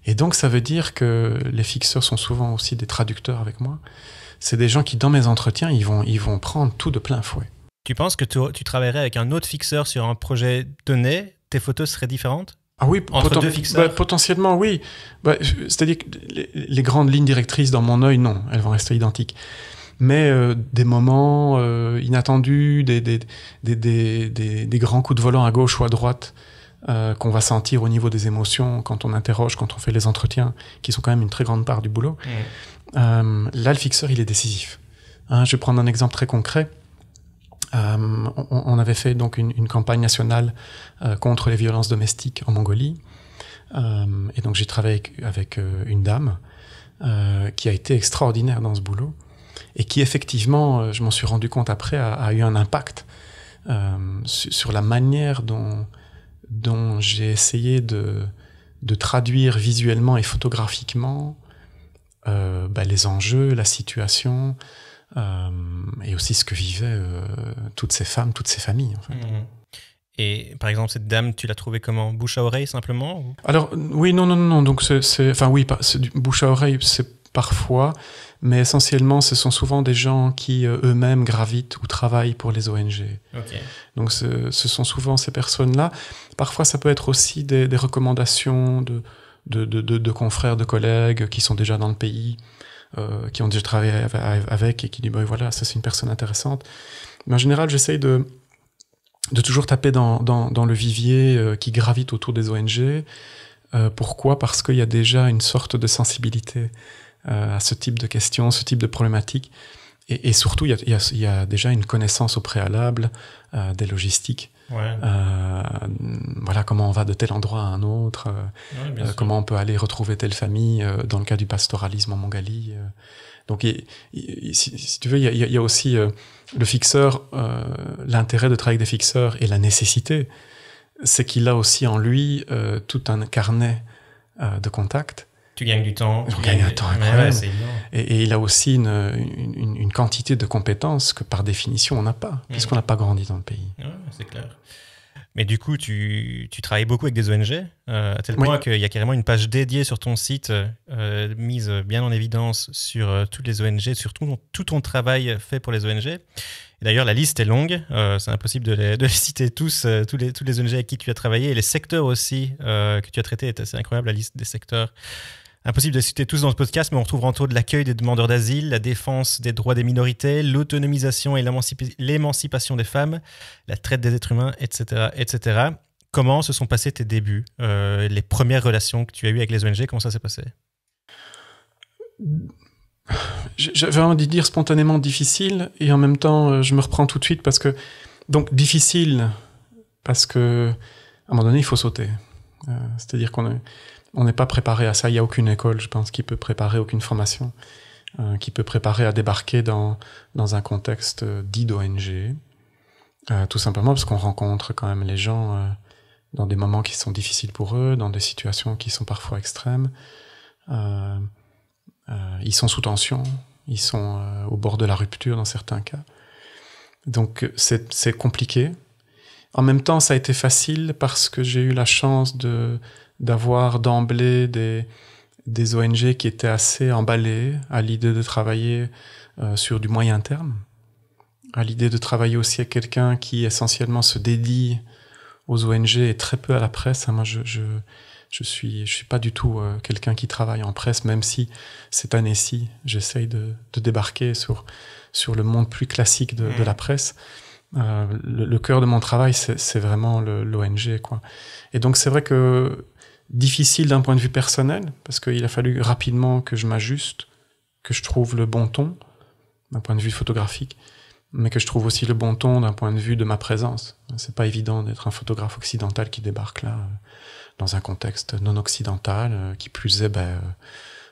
Et donc, ça veut dire que les fixeurs sont souvent aussi des traducteurs avec moi. C'est des gens qui, dans mes entretiens, ils vont prendre tout de plein fouet.
Tu penses que tu travaillerais avec un autre fixeur sur un projet donné, tes photos seraient différentes?
Ah oui,
entre deux fixeurs?
Potentiellement, oui. C'est-à-dire que les grandes lignes directrices dans mon œil, non, elles vont rester identiques. Mais des moments inattendus, des grands coups de volant à gauche ou à droite qu'on va sentir au niveau des émotions quand on interroge, quand on fait les entretiens, qui sont quand même une très grande part du boulot. Là, le fixeur, il est décisif. Je vais prendre un exemple très concret. On avait fait donc une campagne nationale contre les violences domestiques en Mongolie. Et donc, j'ai travaillé avec une dame qui a été extraordinaire dans ce boulot et qui, effectivement, je m'en suis rendu compte après, a eu un impact sur la manière dont j'ai essayé de traduire visuellement et photographiquement les enjeux, la situation, et aussi ce que vivaient toutes ces femmes, toutes ces familles. En fait.
Et par exemple, cette dame, tu l'as trouvée comment? Bouche à oreille simplement ou...
Alors, oui, non. Donc, bouche à oreille, c'est parfois, mais essentiellement, ce sont souvent des gens qui eux-mêmes gravitent ou travaillent pour les ONG.
Okay.
Donc, ce sont souvent ces personnes-là. Parfois, ça peut être aussi des recommandations de confrères, de collègues qui sont déjà dans le pays, qui ont déjà travaillé avec et qui disent voilà, ça c'est une personne intéressante. Mais en général, j'essaye de toujours taper dans le vivier qui gravite autour des ONG. Pourquoi? Parce qu'il y a déjà une sorte de sensibilité à ce type de questions, ce type de problématiques. Et surtout, il y a déjà une connaissance au préalable des logistiques.
Ouais.
Voilà comment on va de tel endroit à un autre, comment on peut aller retrouver telle famille dans le cas du pastoralisme en Mongolie. Donc, si tu veux, il y a aussi le fixeur, l'intérêt de travailler avec des fixeurs et la nécessité, c'est qu'il a aussi en lui tout un carnet de contacts.
Tu gagnes du temps.
On gagne un temps incroyable.
Ouais,
et il a aussi une quantité de compétences que par définition on n'a pas, puisqu'on n'a pas grandi dans le pays.
Ouais, c'est clair. Mais du coup, tu travailles beaucoup avec des ONG, à tel point qu'il y a carrément une page dédiée sur ton site, mise bien en évidence sur toutes les ONG, sur tout ton travail fait pour les ONG. Et d'ailleurs, la liste est longue, c'est impossible de les citer tous les ONG avec qui tu as travaillé, et les secteurs aussi que tu as traités, c'est incroyable la liste des secteurs. Impossible de citer tous dans ce podcast, mais on retrouve entre autres l'accueil des demandeurs d'asile, la défense des droits des minorités, l'autonomisation et l'émancipation des femmes, la traite des êtres humains, etc., etc. Comment se sont passés tes débuts, les premières relations que tu as eues avec les ONG, comment ça s'est passé?
J'avais envie de dire spontanément difficile, et en même temps, je me reprends tout de suite parce que... Donc, difficile, parce que à un moment donné, il faut sauter. C'est-à-dire on n'est pas préparé à ça. Il n'y a aucune école, je pense, qui peut préparer, aucune formation, qui peut préparer à débarquer dans un contexte dit d'ONG. Tout simplement parce qu'on rencontre quand même les gens dans des moments qui sont difficiles pour eux, dans des situations qui sont parfois extrêmes. Ils sont sous tension, ils sont au bord de la rupture dans certains cas. Donc c'est compliqué. En même temps, ça a été facile parce que j'ai eu la chance d'avoir d'emblée des ONG qui étaient assez emballées à l'idée de travailler sur du moyen terme, à l'idée de travailler aussi avec quelqu'un qui essentiellement se dédie aux ONG et très peu à la presse. Moi, je suis pas du tout quelqu'un qui travaille en presse, même si cette année-ci, j'essaye de débarquer sur le monde plus classique de la presse. Le cœur de mon travail, c'est vraiment l'ONG, quoi. Et donc, c'est vrai que difficile d'un point de vue personnel, parce qu'il a fallu rapidement que je m'ajuste, que je trouve le bon ton, d'un point de vue photographique, mais que je trouve aussi le bon ton d'un point de vue de ma présence. C'est pas évident d'être un photographe occidental qui débarque là, dans un contexte non occidental, qui plus est,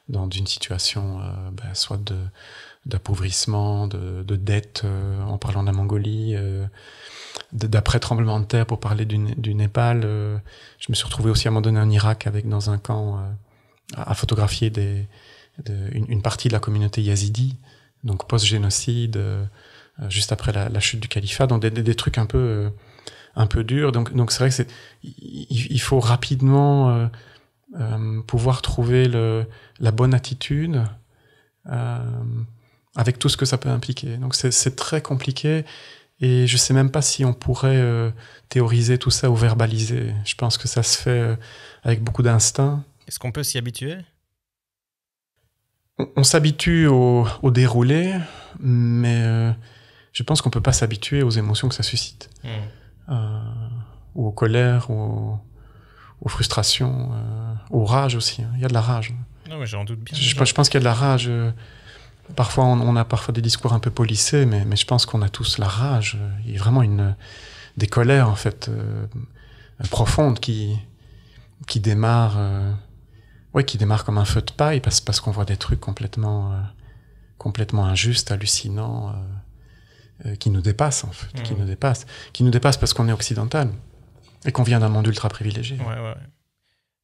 dans une situation soit d'appauvrissement, de dette, en parlant de la Mongolie, d'après tremblement de terre pour parler du Népal. Je me suis retrouvé aussi à un moment donné en Irak dans un camp à photographier une partie de la communauté yazidi, donc post-génocide, juste après la chute du califat, donc des trucs un peu durs. Donc c'est vrai que il faut rapidement pouvoir trouver la bonne attitude avec tout ce que ça peut impliquer. Donc c'est très compliqué. Et je sais même pas si on pourrait théoriser tout ça ou verbaliser. Je pense que ça se fait avec beaucoup d'instinct.
Est-ce qu'on peut s'y habituer ?
On s'habitue au déroulé, mais je pense qu'on peut pas s'habituer aux émotions que ça suscite. Ou aux colères, ou aux frustrations, aux rages aussi. Il y a de la rage.
Non, mais j'en doute bien.
Je pense qu'il y a de la rage. Parfois, on a parfois des discours un peu polissés, mais je pense qu'on a tous la rage. Il y a vraiment des colères, en fait, profondes qui démarrent comme un feu de paille parce qu'on voit des trucs complètement injustes, hallucinants, qui nous dépassent, en fait, qui nous dépassent parce qu'on est occidental et qu'on vient d'un monde ultra privilégié.
Ouais.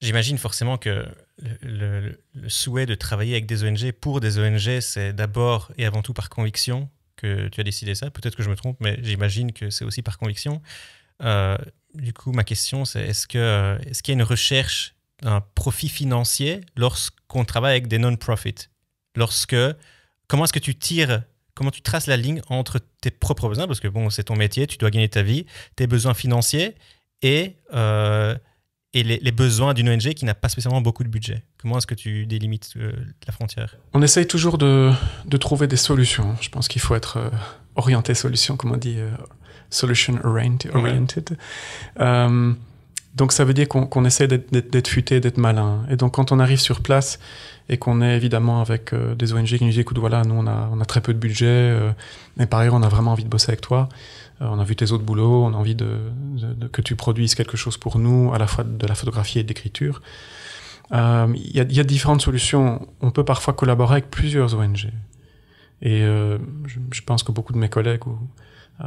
J'imagine forcément que le souhait de travailler avec des ONG pour des ONG, c'est d'abord et avant tout par conviction que tu as décidé ça. Peut-être que je me trompe, mais j'imagine que c'est aussi par conviction. Du coup, ma question, c'est est-ce qu'il y a une recherche d'un profit financier lorsqu'on travaille avec des non-profit ? Comment est-ce que comment tu traces la ligne entre tes propres besoins, parce que bon, c'est ton métier, tu dois gagner ta vie, tes besoins financiers et les besoins d'une ONG qui n'a pas spécialement beaucoup de budget. Comment est-ce que tu délimites la frontière ?
On essaye toujours de trouver des solutions. Je pense qu'il faut être orienté solution, comme on dit, solution oriented. Donc ça veut dire qu'on essaie d'être futé, d'être malin. Et donc quand on arrive sur place et qu'on est évidemment avec des ONG qui nous disent écoute, voilà, nous on a très peu de budget, mais par ailleurs on a vraiment envie de bosser avec toi. On a vu tes autres boulots, on a envie que tu produises quelque chose pour nous, à la fois de la photographie et de l'écriture. Il y a différentes solutions. On peut parfois collaborer avec plusieurs ONG. Et je pense que beaucoup de mes collègues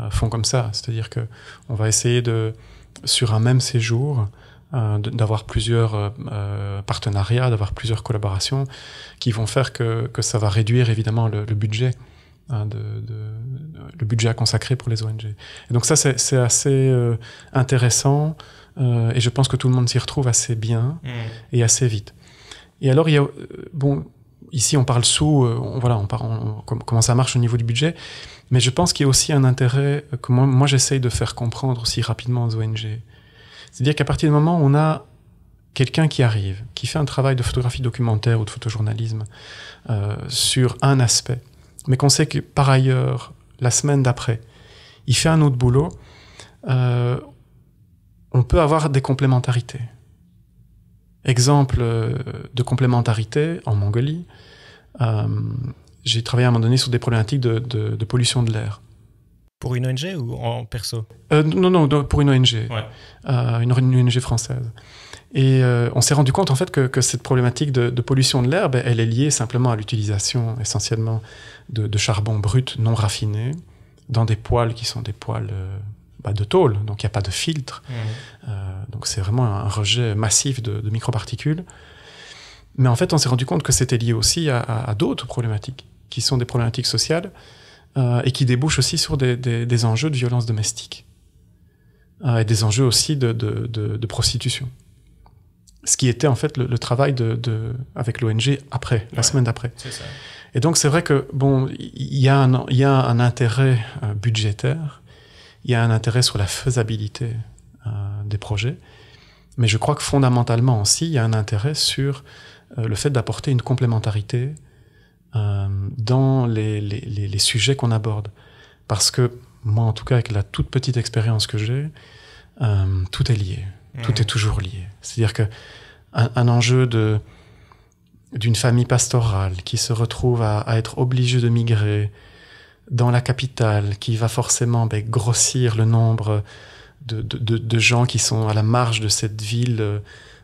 font comme ça. C'est-à-dire qu'on va essayer sur un même séjour, d'avoir plusieurs partenariats, d'avoir plusieurs collaborations qui vont faire que ça va réduire évidemment le budget. Le budget à consacrer pour les ONG. Et donc ça, c'est assez intéressant et je pense que tout le monde s'y retrouve assez bien et assez vite. Et alors, il y a, ici on parle comment ça marche au niveau du budget, mais je pense qu'il y a aussi un intérêt que moi j'essaye de faire comprendre aussi rapidement aux ONG. C'est-à-dire qu'à partir du moment où on a quelqu'un qui arrive, qui fait un travail de photographie documentaire ou de photojournalisme sur un aspect, mais qu'on sait que par ailleurs, la semaine d'après, il fait un autre boulot, on peut avoir des complémentarités. Exemple de complémentarité, en Mongolie, j'ai travaillé à un moment donné sur des problématiques de pollution de l'air.
Pour une ONG ou en perso ?
Non, pour une ONG,
ouais.
Une ONG française. Et on s'est rendu compte en fait que cette problématique de pollution de l'air, elle est liée simplement à l'utilisation essentiellement de charbon brut non raffiné dans des poêles qui sont des poêles de tôle, donc il n'y a pas de filtre. Donc c'est vraiment un rejet massif de microparticules. Mais en fait, on s'est rendu compte que c'était lié aussi à d'autres problématiques, qui sont des problématiques sociales, et qui débouchent aussi sur des enjeux de violence domestique, et des enjeux aussi de prostitution. Ce qui était en fait le travail avec l'ONG après, la semaine d'après.
C'est ça.
Et donc c'est vrai que bon, il y a un intérêt budgétaire, il y a un intérêt sur la faisabilité des projets, mais je crois que fondamentalement aussi, il y a un intérêt sur le fait d'apporter une complémentarité dans les sujets qu'on aborde. Parce que moi, en tout cas, avec la toute petite expérience que j'ai, tout est lié. Tout est toujours lié. C'est-à-dire que un enjeu d'une famille pastorale qui se retrouve à être obligée de migrer dans la capitale, qui va forcément grossir le nombre de gens qui sont à la marge de cette ville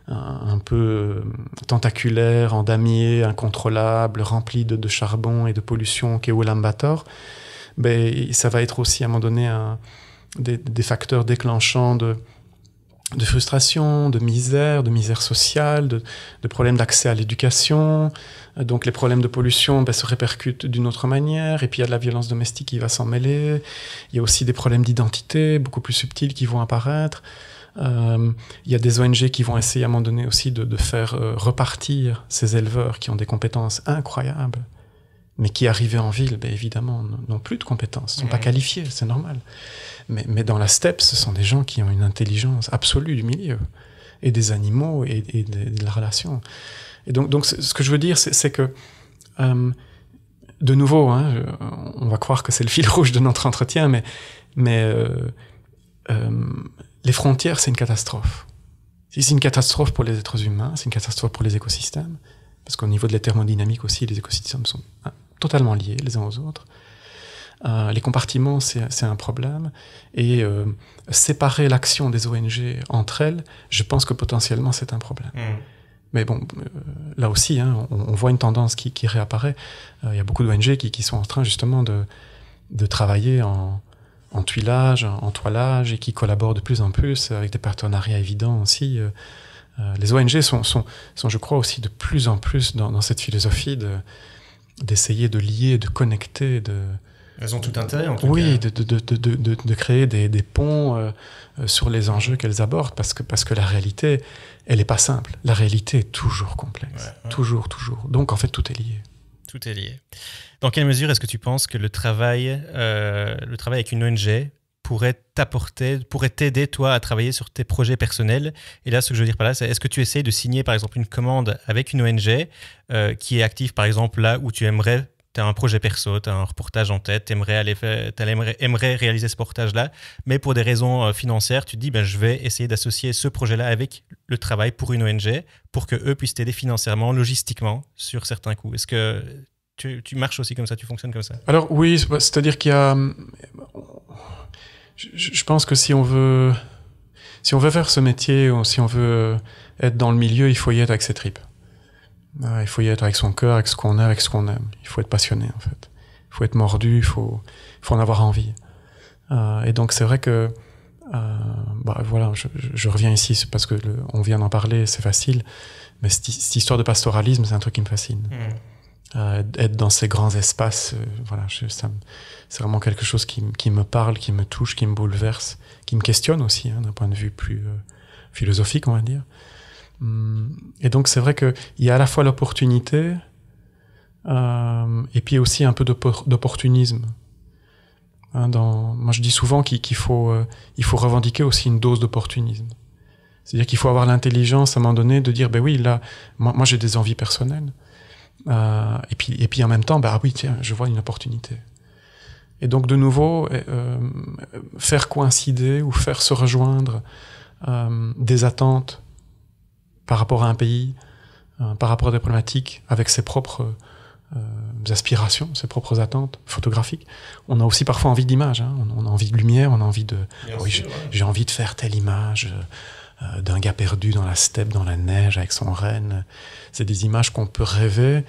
un peu tentaculaire, en damier, incontrôlable, remplie de charbon et de pollution qu'est Ulaanbaatar, ça va être aussi à un moment donné des facteurs déclenchants de frustration, de misère sociale, de problèmes d'accès à l'éducation. Donc les problèmes de pollution se répercutent d'une autre manière, et puis il y a de la violence domestique qui va s'en mêler. Il y a aussi des problèmes d'identité beaucoup plus subtils qui vont apparaître. Il y a des ONG qui vont essayer à un moment donné aussi de faire repartir ces éleveurs qui ont des compétences incroyables, mais qui arrivés en ville, évidemment, n'ont plus de compétences, ne sont pas qualifiés, c'est normal. Mais dans la steppe, ce sont des gens qui ont une intelligence absolue du milieu, et des animaux, et de la relation. Et donc ce que je veux dire, c'est que, de nouveau, on va croire que c'est le fil rouge de notre entretien, mais les frontières, c'est une catastrophe. C'est une catastrophe pour les êtres humains, c'est une catastrophe pour les écosystèmes, parce qu'au niveau de la thermodynamique aussi, les écosystèmes sont totalement liés les uns aux autres. Les compartiments, c'est un problème. Et séparer l'action des ONG entre elles, je pense que potentiellement, c'est un problème. Mais bon, là aussi, on voit une tendance qui réapparaît. Il y a beaucoup d'ONG qui sont en train justement de travailler en tuilage, en toilage, et qui collaborent de plus en plus avec des partenariats évidents aussi. Les ONG sont, je crois, aussi de plus en plus dans cette philosophie d'essayer de lier, de connecter,
Elles ont tout intérêt, en tout cas.
De créer des ponts sur les enjeux qu'elles abordent, parce que la réalité, elle n'est pas simple. La réalité est toujours complexe. Ouais. Toujours. Donc, en fait, tout est lié.
Tout est lié. Dans quelle mesure est-ce que tu penses que le travail avec une ONG pourrait t'aider, toi, à travailler sur tes projets personnels? Et là, ce que je veux dire par là, c'est est-ce que tu essayes de signer, par exemple, une commande avec une ONG qui est active, par exemple, là où tu as un projet perso, tu as un reportage en tête, tu aimerais réaliser ce reportage-là, mais pour des raisons financières, tu te dis, je vais essayer d'associer ce projet-là avec le travail pour une ONG pour qu'eux puissent t'aider financièrement, logistiquement, sur certains coups. Est-ce que tu marches aussi comme ça, tu fonctionnes comme ça?
Alors oui, c'est-à-dire qu'il y a... Je pense que si on veut faire ce métier, ou si on veut être dans le milieu, il faut y être avec ses tripes. Il faut y être avec son cœur, avec ce qu'on a, avec ce qu'on aime. Il faut être passionné, en fait. Il faut être mordu, il faut en avoir envie. Et donc, c'est vrai que, voilà, je reviens ici parce que on vient d'en parler, c'est facile. Mais cette histoire de pastoralisme, c'est un truc qui me fascine. Être dans ces grands espaces, voilà, c'est vraiment quelque chose qui me parle, qui me touche, qui me bouleverse, qui me questionne aussi, d'un point de vue plus philosophique, on va dire. Et donc c'est vrai qu'il y a à la fois l'opportunité et puis aussi un peu d'opportunisme. Moi je dis souvent qu'il faut revendiquer aussi une dose d'opportunisme. C'est-à-dire qu'il faut avoir l'intelligence à un moment donné de dire oui, là, moi j'ai des envies personnelles. Et puis en même temps, oui, tiens, je vois une opportunité. Et donc de nouveau, faire coïncider ou faire se rejoindre des attentes par rapport à un pays, par rapport à des problématiques, avec ses propres aspirations, ses propres attentes photographiques. On a aussi parfois envie d'images, on a envie de lumière, on a envie de... J'ai envie de faire telle image d'un gars perdu dans la steppe, dans la neige, avec son renne. C'est des images qu'on peut rêver,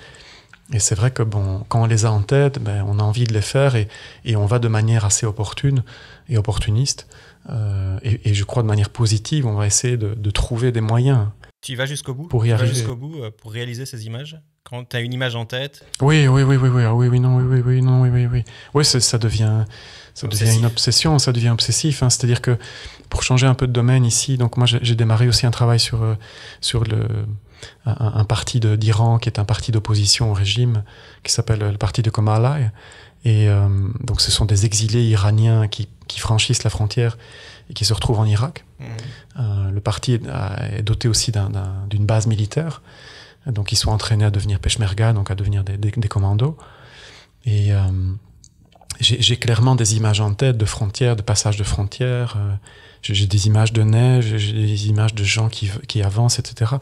et c'est vrai que quand on les a en tête, on a envie de les faire, et on va de manière assez opportune et opportuniste Et je crois de manière positive, on va essayer de trouver des moyens.
Tu y vas jusqu'au bout?
Pour y arriver.
Tu vas jusqu'au bout pour réaliser ces images? Quand tu as une image en tête?
Oui. Oui, ça devient une obsession, ça devient obsessif. Hein. C'est-à-dire que pour changer un peu de domaine ici, donc moi j'ai démarré aussi un travail sur un parti d'Iran qui est un parti d'opposition au régime, qui s'appelle le parti de Komalai. Et donc ce sont des exilés iraniens qui franchissent la frontière et qui se retrouvent en Irak. Le parti est doté aussi d'une base militaire. Donc ils sont entraînés à devenir peshmerga, donc à devenir des commandos. Et j'ai clairement des images en tête de frontières, de passages de frontières. J'ai des images de neige, j'ai des images de gens qui avancent, etc.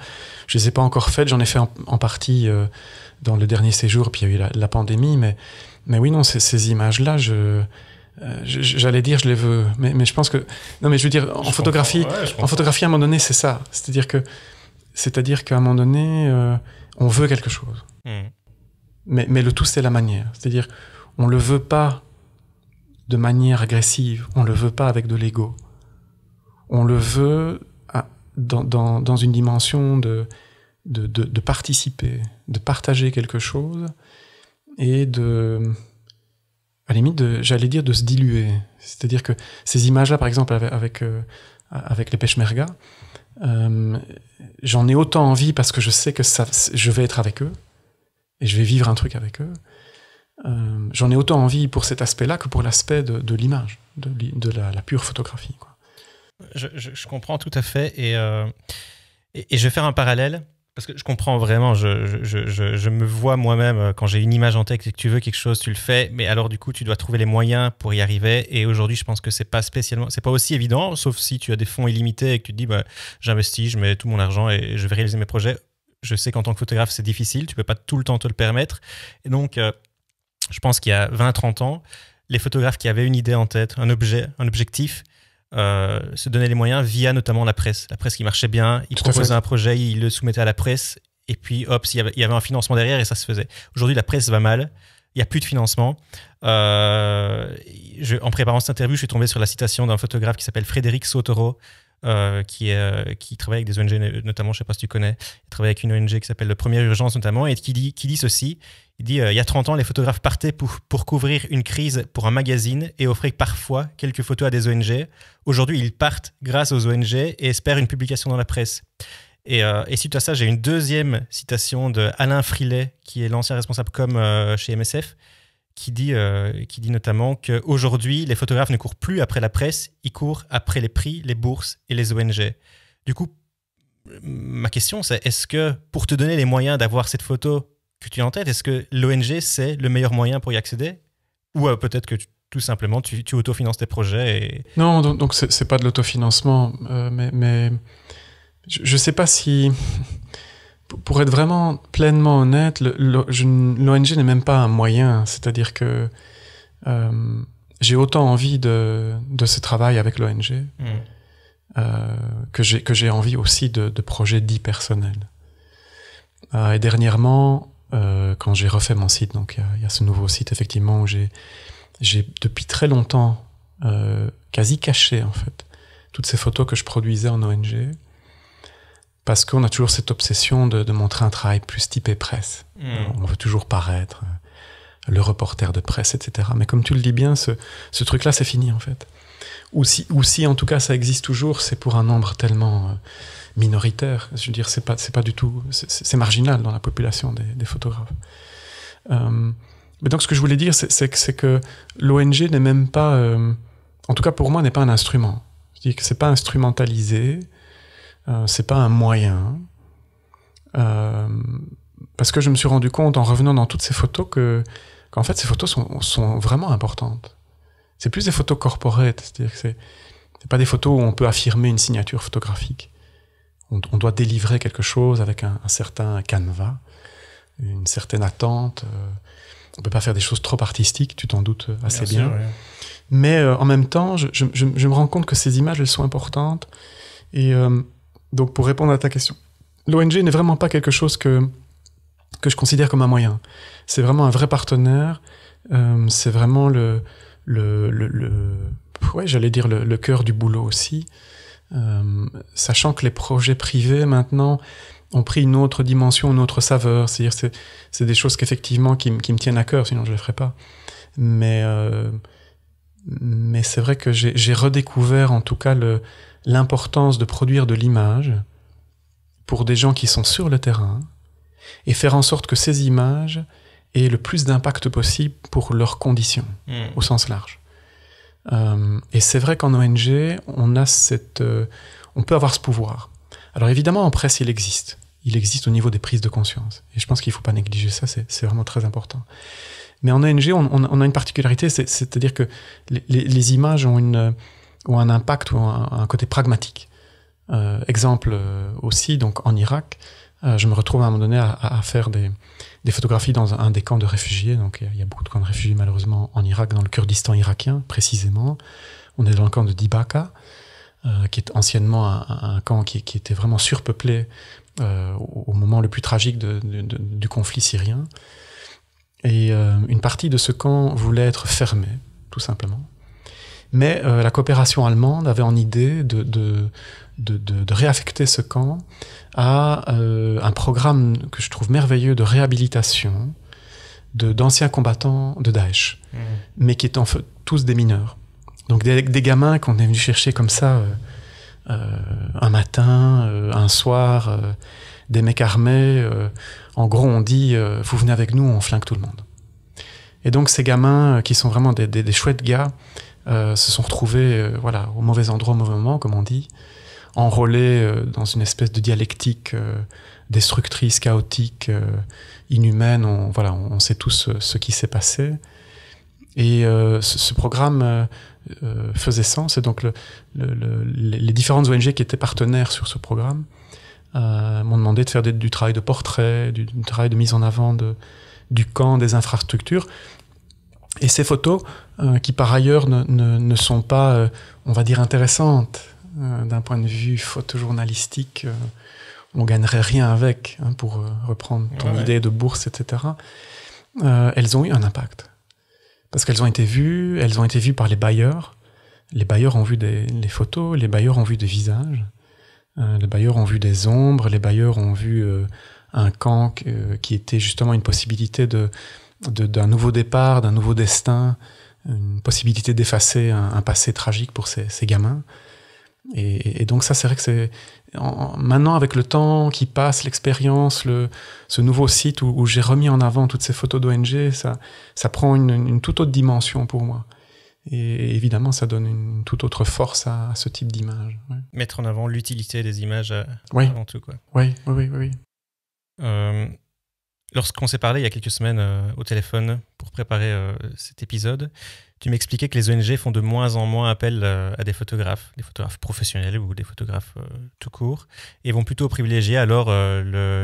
Je les ai pas encore faites, j'en ai fait en partie dans le dernier séjour, puis il y a eu la pandémie, mais oui, non, ces images-là, j'allais dire, je les veux, mais je pense que, non, mais je veux dire, en photographie, à un moment donné, c'est ça. C'est-à-dire qu'à un moment donné, on veut quelque chose. Mais le tout, c'est la manière. C'est-à-dire, on le veut pas de manière agressive, on le veut pas avec de l'ego. On le veut dans une dimension de participer, de partager quelque chose et à la limite, j'allais dire, de se diluer. C'est-à-dire que ces images-là, par exemple, avec les peshmerga, j'en ai autant envie parce que je sais que je vais être avec eux et je vais vivre un truc avec eux. J'en ai autant envie pour cet aspect-là que pour l'aspect de l'image, de la pure photographie, quoi.
Je comprends tout à fait et je vais faire un parallèle parce que je comprends vraiment, je me vois moi-même quand j'ai une image en tête et que tu veux quelque chose, tu le fais, mais alors du coup tu dois trouver les moyens pour y arriver et aujourd'hui je pense que c'est pas aussi évident, sauf si tu as des fonds illimités et que tu te dis j'investis, je mets tout mon argent et je vais réaliser mes projets. Je sais qu'en tant que photographe c'est difficile, tu peux pas tout le temps te le permettre et donc je pense qu'il y a 20-30 ans, les photographes qui avaient une idée en tête, un objectif, se donnaient les moyens via notamment la presse qui marchait bien, ils proposaient un projet, ils le soumettaient à la presse et puis hop, il y avait un financement derrière et ça se faisait. Aujourd'hui la presse va mal, il n'y a plus de financement. En préparant cette interview, je suis tombé sur la citation d'un photographe qui s'appelle Frédéric Sotero, qui travaille avec des ONG notamment, je ne sais pas si tu connais, il travaille avec une ONG qui s'appelle le Première Urgence notamment et qui dit ceci, il dit il y a 30 ans les photographes partaient pour couvrir une crise pour un magazine et offraient parfois quelques photos à des ONG. Aujourd'hui ils partent grâce aux ONG et espèrent une publication dans la presse. Et suite à ça, j'ai une deuxième citation de Alain Frilet, qui est l'ancien responsable com chez MSF, qui dit notamment qu'aujourd'hui, les photographes ne courent plus après la presse, ils courent après les prix, les bourses et les ONG. Du coup, ma question, c'est est-ce que pour te donner les moyens d'avoir cette photo que tu as en tête, est-ce que l'ONG, c'est le meilleur moyen pour y accéder? Ou peut-être que tout simplement, tu autofinances tes projets et...
Non, donc c'est pas de l'autofinancement, mais je sais pas si... Pour être vraiment pleinement honnête, l'ONG n'est même pas un moyen. C'est-à-dire que j'ai autant envie de ce travail avec l'ONG que j'ai envie aussi de projets dits personnels. Et dernièrement, quand j'ai refait mon site, donc il y a ce nouveau site effectivement où j'ai depuis très longtemps quasi caché en fait toutes ces photos que je produisais en ONG. Parce qu'on a toujours cette obsession de montrer un travail plus typé presse. On veut toujours paraître, le reporter de presse, etc. Mais comme tu le dis bien, ce truc-là, c'est fini, en fait. Ou si, en tout cas, ça existe toujours, c'est pour un nombre tellement minoritaire. Je veux dire, c'est pas du tout... C'est marginal dans la population des photographes. Mais donc, ce que je voulais dire, c'est que l'ONG n'est même pas... en tout cas, pour moi, n'est pas un instrument. Je dis que c'est pas instrumentalisé... c'est pas un moyen, parce que je me suis rendu compte en revenant dans toutes ces photos qu'en fait ces photos sont vraiment importantes. C'est plus des photos corporate, c'est-à-dire que c'est pas des photos où on peut affirmer une signature photographique. On doit délivrer quelque chose avec un certain canevas, une certaine attente. On peut pas faire des choses trop artistiques, tu t'en doutes assez bien. Sûr, ouais. Mais en même temps, je me rends compte que ces images, elles sont importantes. Et donc, pour répondre à ta question, l'ONG n'est vraiment pas quelque chose que je considère comme un moyen. C'est vraiment un vrai partenaire. C'est vraiment ouais, j'allais dire le cœur du boulot aussi. Sachant que les projets privés maintenant ont pris une autre dimension, une autre saveur. C'est-à-dire c'est des choses qu'effectivement qui me tiennent à cœur, sinon je les ferais pas. Mais c'est vrai que j'ai redécouvert en tout cas l'importance de produire de l'image pour des gens qui sont sur le terrain et faire en sorte que ces images aient le plus d'impact possible pour leurs conditions, au sens large. Et c'est vrai qu'en ONG, on peut avoir ce pouvoir. Alors évidemment, en presse, il existe. Il existe au niveau des prises de conscience. Et je pense qu'il ne faut pas négliger ça, c'est vraiment très important. Mais en ONG, on a une particularité, c'est-à-dire que les images ont un impact ou un côté pragmatique. Exemple aussi, donc en Irak, je me retrouve à un moment donné à faire des photographies dans un des camps de réfugiés. Donc il y a beaucoup de camps de réfugiés malheureusement en Irak, dans le Kurdistan irakien précisément. On est dans le camp de Dibaka, qui est anciennement un camp qui était vraiment surpeuplé au moment le plus tragique du conflit syrien. Et une partie de ce camp voulait être fermée, tout simplement. Mais la coopération allemande avait en idée de réaffecter ce camp à un programme que je trouve merveilleux de réhabilitation d'anciens combattants de Daesh, mais qui étaient en fait tous des mineurs. Donc des gamins qu'on est venu chercher comme ça un matin, un soir, des mecs armés. En gros, on dit vous venez avec nous, on flingue tout le monde. Et donc ces gamins qui sont vraiment des chouettes gars se sont retrouvés au mauvais endroit au mauvais moment, comme on dit, enrôlés dans une espèce de dialectique destructrice, chaotique, inhumaine. On sait tous ce qui s'est passé. Et ce programme faisait sens. Et donc les différentes ONG qui étaient partenaires sur ce programme m'ont demandé de faire du travail de portrait, du travail de mise en avant du camp, des infrastructures. Et ces photos, qui par ailleurs ne sont pas, on va dire, intéressantes d'un point de vue photojournalistique, on gagnerait rien avec, pour reprendre ton idée de bourse, etc. Elles ont eu un impact. Parce qu'elles ont été vues par les bailleurs. Les bailleurs ont vu les photos, les bailleurs ont vu des visages, les bailleurs ont vu des ombres, les bailleurs ont vu un camp qui était justement une possibilité d'un nouveau départ, d'un nouveau destin, une possibilité d'effacer un passé tragique pour ces gamins. Et donc ça, c'est vrai que maintenant, avec le temps qui passe, l'expérience, ce nouveau site où j'ai remis en avant toutes ces photos d'ONG, ça prend une toute autre dimension pour moi. Et évidemment, ça donne une toute autre force à ce type d'image. Ouais.
Mettre en avant l'utilité des images avant tout, quoi.
Oui.
Lorsqu'on s'est parlé il y a quelques semaines au téléphone pour préparer cet épisode, tu m'expliquais que les ONG font de moins en moins appel à des photographes professionnels ou des photographes tout court, et vont plutôt privilégier alors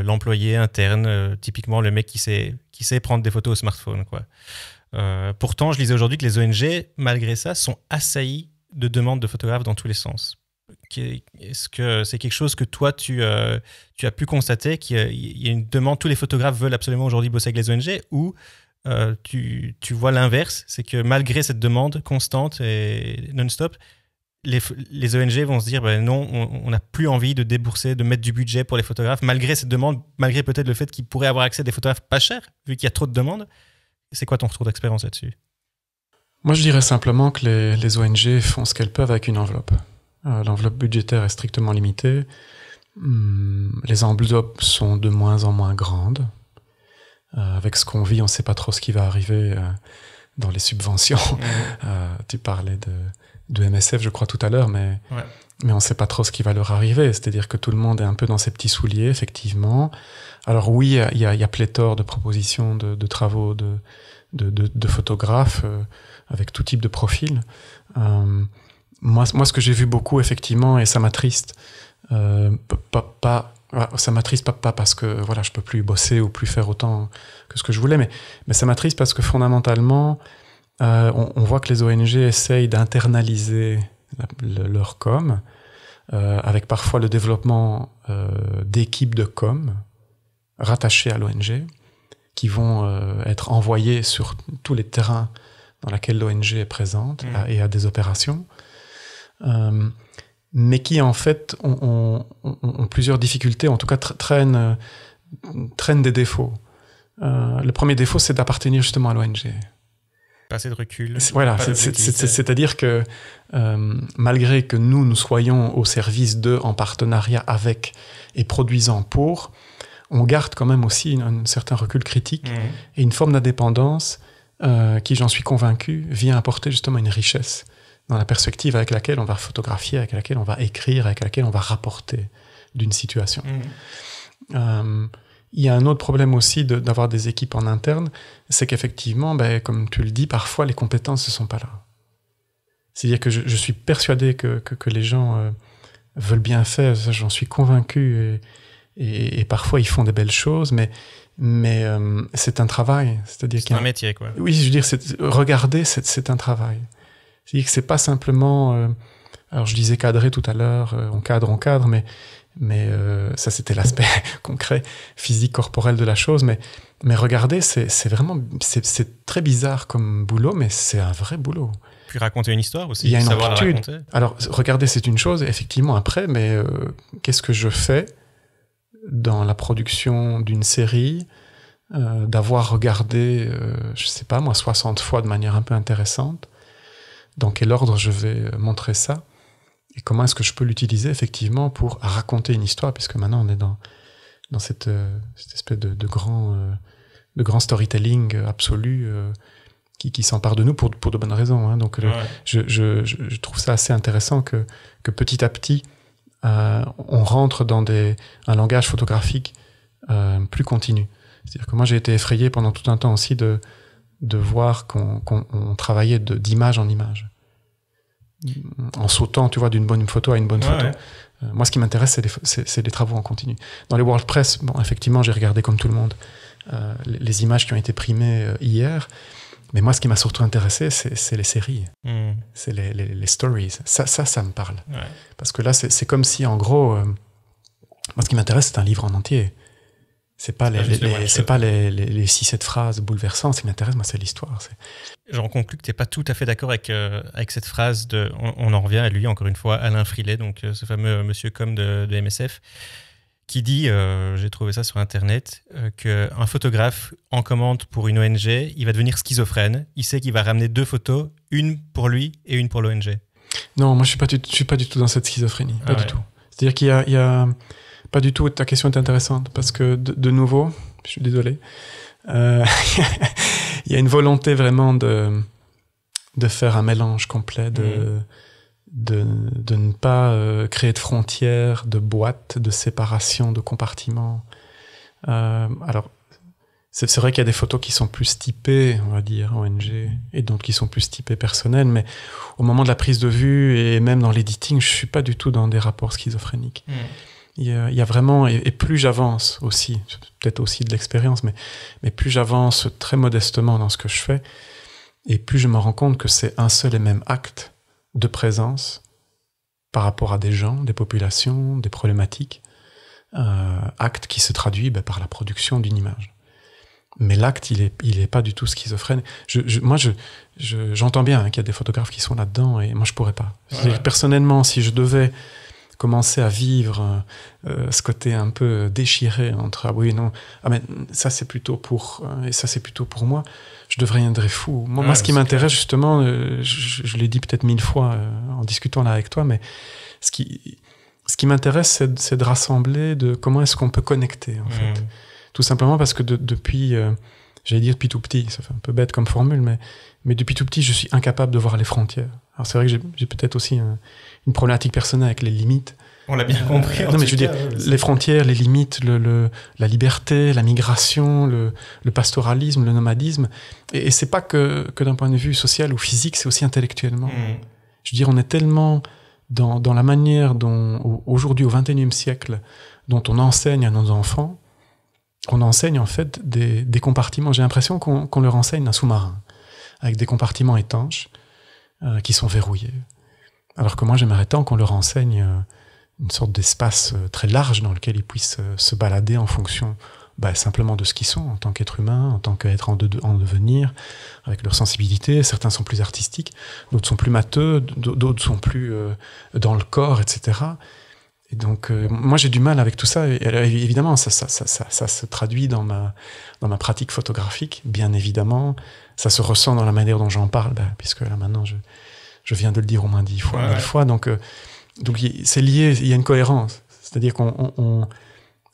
l'employé interne, typiquement le mec qui sait prendre des photos au smartphone, quoi. Pourtant, je lisais aujourd'hui que les ONG, malgré ça, sont assaillies de demandes de photographes dans tous les sens. Est-ce que c'est quelque chose que toi, tu as pu constater, qu'il y a une demande, tous les photographes veulent absolument aujourd'hui bosser avec les ONG, ou tu vois l'inverse, c'est que malgré cette demande constante et non-stop, les ONG vont se dire non, on n'a plus envie de débourser, de mettre du budget pour les photographes, malgré cette demande, malgré peut-être le fait qu'ils pourraient avoir accès à des photographes pas chers, vu qu'il y a trop de demandes. C'est quoi ton retour d'expérience là-dessus ?
Moi, je dirais simplement que les ONG font ce qu'elles peuvent avec une enveloppe. L'enveloppe budgétaire est strictement limitée. Les enveloppes sont de moins en moins grandes. Avec ce qu'on vit, on ne sait pas trop ce qui va arriver dans les subventions. Tu parlais de MSF, je crois, tout à l'heure, mais on ne sait pas trop ce qui va leur arriver. C'est-à-dire que tout le monde est un peu dans ses petits souliers, effectivement. Alors oui, il y a pléthore de propositions de travaux de photographes avec tout type de profil. Moi, ce que j'ai vu beaucoup, effectivement, et ça m'attriste, ça m'attriste pas parce que je peux plus bosser ou plus faire autant que ce que je voulais, mais ça m'attriste parce que fondamentalement, on voit que les ONG essayent d'internaliser leur com, avec parfois le développement d'équipes de com rattachées à l'ONG, qui vont être envoyées sur tous les terrains dans laquelle l'ONG est présente et a des opérations, mais qui en fait ont plusieurs difficultés, en tout cas traînent des défauts. Le premier défaut, c'est d'appartenir justement à l'ONG.
Pas assez de recul.
Voilà, c'est-à-dire que malgré que nous soyons au service d'eux, en partenariat avec et produisant pour, on garde quand même aussi un certain recul critique et une forme d'indépendance qui, j'en suis convaincu, vient apporter justement une richesse dans la perspective avec laquelle on va photographier, avec laquelle on va écrire, avec laquelle on va rapporter d'une situation. Il y a un autre problème aussi d'avoir des équipes en interne, c'est qu'effectivement, comme tu le dis, parfois les compétences ne sont pas là. C'est-à-dire que je suis persuadé que les gens veulent bien faire, ça, j'en suis convaincu, et parfois ils font des belles choses, mais c'est un travail. C'est-à-dire
c'est un métier, quoi.
Oui, je veux dire, regarder, c'est un travail. C'est-à-dire que c'est pas simplement... alors je disais cadrer tout à l'heure, on cadre, mais ça c'était l'aspect concret, physique, corporel de la chose, mais regarder, c'est vraiment... C'est très bizarre comme boulot, mais c'est un vrai boulot.
Puis raconter une histoire aussi,
il y a une
savoir
amplitude.
La raconter.
Alors, regarder, c'est une chose, effectivement, après, mais qu'est-ce que je fais dans la production d'une série, d'avoir regardé, je sais pas moi, 60 fois de manière un peu intéressante, dans quel ordre je vais montrer ça, et comment est-ce que je peux l'utiliser effectivement pour raconter une histoire, puisque maintenant on est dans cette espèce de grand storytelling absolu qui s'empare de nous pour de bonnes raisons. Donc je trouve ça assez intéressant que petit à petit on rentre dans un langage photographique plus continu. C'est-à-dire que moi j'ai été effrayé pendant tout un temps aussi de voir qu'on travaillait d'image en image. En sautant, tu vois, d'une bonne photo à une bonne photo. Moi, ce qui m'intéresse, c'est les travaux en continu. Dans les WordPress, bon, effectivement, j'ai regardé comme tout le monde les images qui ont été primées hier. Mais moi, ce qui m'a surtout intéressé, c'est les séries. C'est les stories. Ça me parle. Ouais. Parce que là, c'est comme si, en gros, moi, ce qui m'intéresse, c'est un livre en entier. C'est pas les 6-7 phrases bouleversantes. Ce qui m'intéresse, moi, c'est l'histoire.
J'en conclus que tu n'es pas tout à fait d'accord avec cette phrase de... On en revient à lui, encore une fois, Alain Frilet, donc ce fameux monsieur com de MSF, qui dit, j'ai trouvé ça sur Internet, qu'un photographe en commande pour une ONG, il va devenir schizophrène. Il sait qu'il va ramener 2 photos, une pour lui et une pour l'ONG.
Non, moi, je suis pas du tout dans cette schizophrénie. Pas du tout. C'est-à-dire qu'il y a pas du tout, ta question est intéressante, parce que, de nouveau, je suis désolé, il y a une volonté vraiment de faire un mélange complet, de ne pas créer de frontières, de boîtes, de séparation, de compartiments. Alors, c'est vrai qu'il y a des photos qui sont plus typées, on va dire, ONG, et d'autres qui sont plus typées personnelles, mais au moment de la prise de vue, et même dans l'editing, je suis pas du tout dans des rapports schizophréniques. Il y a vraiment, et plus j'avance aussi, peut-être aussi de l'expérience, mais plus j'avance très modestement dans ce que je fais, et plus je me rends compte que c'est un seul et même acte de présence par rapport à des gens, des populations, des problématiques, acte qui se traduit par la production d'une image. Mais l'acte, il est pas du tout schizophrène. Moi, j'entends bien qu'il y a des photographes qui sont là-dedans, et moi, je pourrais pas. Personnellement, si je devais commencer à vivre ce côté un peu déchiré entre ah oui non mais ça c'est plutôt pour et ça c'est plutôt pour moi, je deviendrais fou. Moi ce qui m'intéresse justement, je l'ai dit peut-être 1000 fois en discutant là avec toi, mais ce qui m'intéresse c'est de rassembler, de comment est-ce qu'on peut connecter en fait. Tout simplement parce que depuis j'allais dire depuis tout petit, ça fait un peu bête comme formule, mais depuis tout petit je suis incapable de voir les frontières. Alors c'est vrai que j'ai peut-être aussi une problématique personnelle avec les limites.
On l'a bien compris.
Non, mais je veux dire, les frontières, les limites, la liberté, la migration, le pastoralisme, le nomadisme. Et c'est pas que d'un point de vue social ou physique, c'est aussi intellectuellement. Je veux dire, on est tellement dans la manière dont, aujourd'hui, au XXIe siècle, dont on enseigne à nos enfants, on enseigne en fait des compartiments. J'ai l'impression qu'on leur enseigne un sous-marin, avec des compartiments étanches qui sont verrouillés. Alors que moi, j'aimerais tant qu'on leur enseigne une sorte d'espace très large dans lequel ils puissent se balader en fonction simplement de ce qu'ils sont en tant qu'être humain, en tant qu'être en devenir, avec leur sensibilité. Certains sont plus artistiques, d'autres sont plus matheux, d'autres sont plus dans le corps, etc. Et donc, moi, j'ai du mal avec tout ça. Et, évidemment, ça se traduit dans ma pratique photographique, bien évidemment. Ça se ressent dans la manière dont j'en parle, puisque là, maintenant, je viens de le dire au moins 10 fois, 1000 fois. Donc, c'est lié, il y a une cohérence. C'est-à-dire qu'on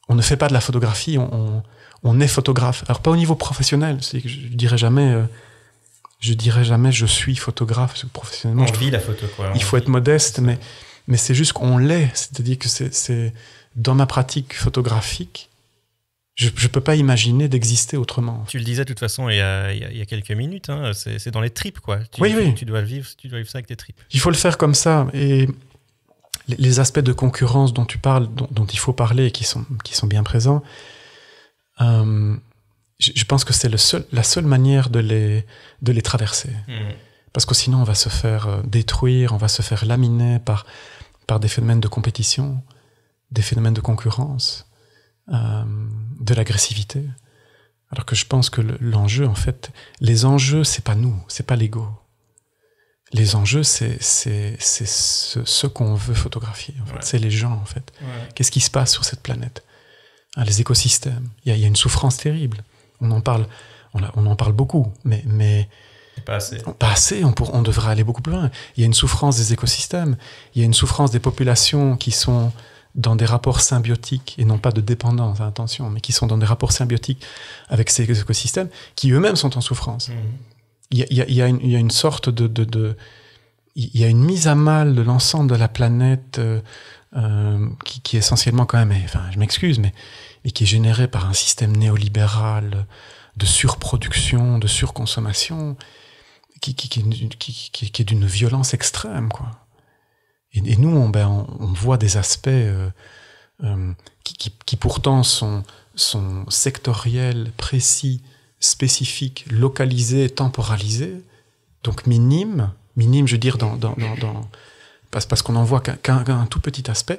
ne fait pas de la photographie, on est photographe. Alors, pas au niveau professionnel. C'est-à-dire que je dirais jamais je suis photographe professionnellement.
On vit la photo, quoi.
Il faut être modeste, mais c'est juste qu'on l'est. C'est-à-dire que c'est dans ma pratique photographique, je ne peux pas imaginer d'exister autrement.
Tu le disais de toute façon il y a quelques minutes, hein, c'est dans les tripes, quoi.
Oui.
Tu dois vivre ça avec tes tripes.
Il faut le faire comme ça. Et les aspects de concurrence dont tu parles, dont il faut parler et qui sont bien présents, je pense que c'est la seule manière de les traverser. Parce que sinon, on va se faire détruire, on va se faire laminer par des phénomènes de compétition, des phénomènes de concurrence, de l'agressivité. Alors que je pense que l'enjeu, en fait, les enjeux, c'est pas nous, c'est pas l'ego. Les enjeux, c'est ce qu'on veut photographier. En fait. C'est les gens, en fait. Ouais. Qu'est-ce qui se passe sur cette planète ? Les écosystèmes. Il y a une souffrance terrible. On en parle beaucoup, mais
pas assez.
Pas assez, on devrait aller beaucoup plus loin. Il y a une souffrance des écosystèmes, il y a une souffrance des populations qui sont dans des rapports symbiotiques, et non pas de dépendance, attention, mais qui sont dans des rapports symbiotiques avec ces écosystèmes, qui eux-mêmes sont en souffrance. Il y a une sorte il y a une mise à mal de l'ensemble de la planète qui est essentiellement quand même, enfin je m'excuse, mais qui est générée par un système néolibéral de surproduction, de surconsommation, qui est d'une violence extrême, quoi. Et nous, on voit des aspects qui pourtant sont sectoriels, précis, spécifiques, localisés, temporalisés, donc minimes, je veux dire, parce qu'on en voit qu'un tout petit aspect,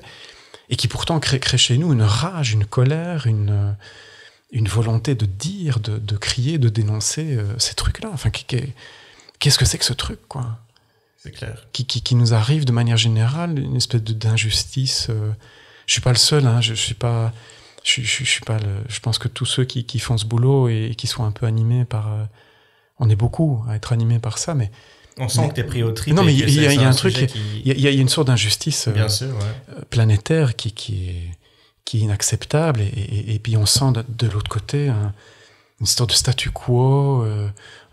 et qui pourtant crée chez nous une rage, une colère, une volonté de dire, de crier, de dénoncer ces trucs-là. Enfin, qu'est-ce que c'est que ce truc, quoi ?
C'est clair.
Qui nous arrive de manière générale, une espèce d'injustice. Je suis pas le seul, hein, je suis pas je pense que tous ceux qui font ce boulot et qui sont un peu animés par... on est beaucoup à être animés par ça, mais...
On sent que t'es pris au trip.
Non, mais il y a un truc, il y a une sorte d'injustice planétaire qui est inacceptable, et puis on sent de l'autre côté une sorte de statu quo,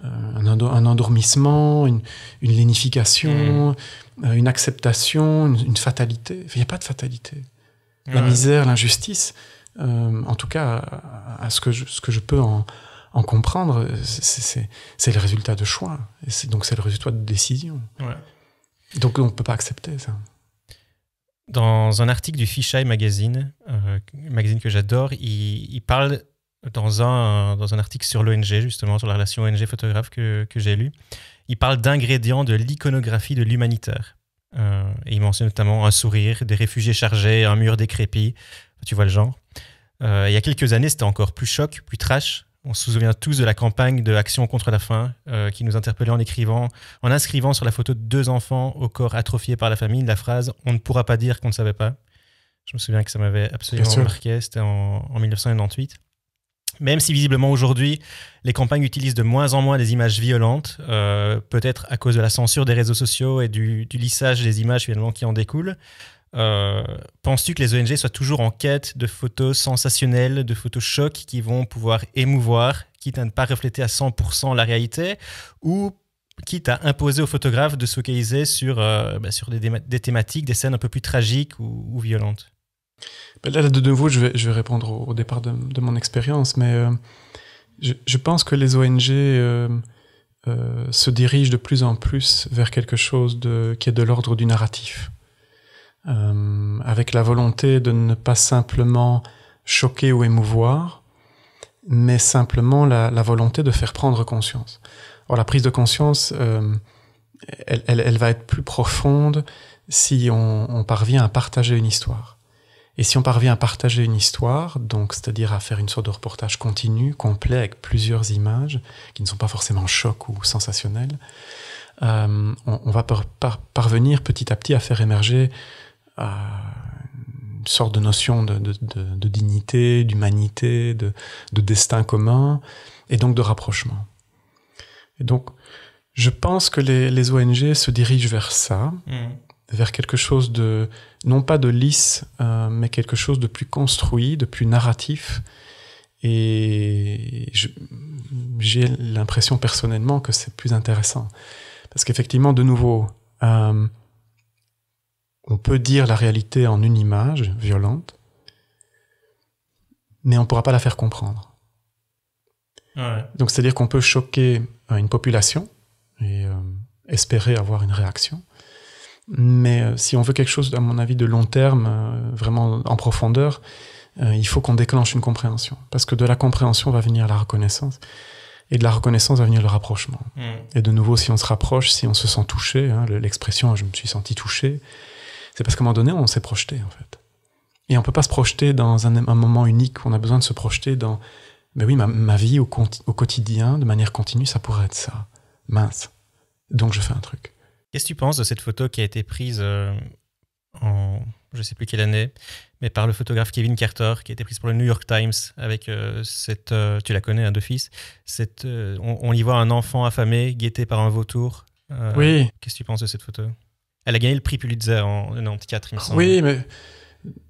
un endormissement, une lénification, une acceptation, une fatalité. Enfin, il n'y a pas de fatalité. La misère, l'injustice, en tout cas, à ce que je peux en comprendre, c'est le résultat de choix. Donc c'est le résultat de décision. Ouais. Donc on ne peut pas accepter ça.
Dans un article du Fisheye magazine que j'adore, il parle dans un article sur l'ONG, justement, sur la relation ONG-photographe que j'ai lu, il parle d'ingrédients de l'iconographie de l'humanitaire. Et il mentionne notamment un sourire, des réfugiés chargés, un mur décrépit. Tu vois le genre. Il y a quelques années, c'était encore plus choc, plus trash. On se souvient tous de la campagne de Action contre la faim qui nous interpellait en inscrivant sur la photo de 2 enfants au corps atrophié par la famine la phrase « On ne pourra pas dire qu'on ne savait pas ». Je me souviens que ça m'avait absolument marqué, c'était en 1998. Même si visiblement aujourd'hui, les campagnes utilisent de moins en moins des images violentes, peut-être à cause de la censure des réseaux sociaux et du lissage des images finalement qui en découlent. Penses-tu que les ONG soient toujours en quête de photos sensationnelles, de photos chocs qui vont pouvoir émouvoir, quitte à ne pas refléter à 100% la réalité, ou quitte à imposer aux photographes de se focaliser sur des thématiques, des scènes un peu plus tragiques ou violentes?
Là, de nouveau, je vais répondre au départ de mon expérience, mais je pense que les ONG se dirigent de plus en plus vers quelque chose qui est de l'ordre du narratif. Avec la volonté de ne pas simplement choquer ou émouvoir, mais simplement la volonté de faire prendre conscience. Or, la prise de conscience, elle va être plus profonde si on parvient à partager une histoire. Et si on parvient à partager une histoire, donc c'est-à-dire à faire une sorte de reportage continu, complet, avec plusieurs images, qui ne sont pas forcément chocs ou sensationnelles, on va parvenir petit à petit à faire émerger une sorte de notion de dignité, d'humanité, de destin commun, et donc de rapprochement. Et donc, je pense que les ONG se dirigent vers ça, vers quelque chose de, non pas de lisse, mais quelque chose de plus construit, de plus narratif. Et j'ai l'impression personnellement que c'est plus intéressant. Parce qu'effectivement, de nouveau, on peut dire la réalité en une image violente, mais on ne pourra pas la faire comprendre.
Ouais.
Donc, c'est-à-dire qu'on peut choquer une population et espérer avoir une réaction. Mais si on veut quelque chose, à mon avis, de long terme, vraiment en profondeur, il faut qu'on déclenche une compréhension. Parce que de la compréhension va venir la reconnaissance. Et de la reconnaissance va venir le rapprochement. Et de nouveau, si on se rapproche, si on se sent touché, l'expression « je me suis senti touché », c'est parce qu'à un moment donné, on s'est projeté, en fait. Et on ne peut pas se projeter dans un moment unique. On a besoin de se projeter dans « mais oui, ma vie au quotidien, de manière continue, ça pourrait être ça. Mince. Donc je fais un truc. »
Qu'est-ce que tu penses de cette photo qui a été prise en je ne sais plus quelle année, mais par le photographe Kevin Carter, qui a été prise pour le New York Times, avec cette, tu la connais, d'office, on y voit un enfant affamé, guetté par un vautour.
Oui.
Qu'est-ce que tu penses de cette photo? Elle a gagné le prix Pulitzer en 1994, il me semble.
Oui, mais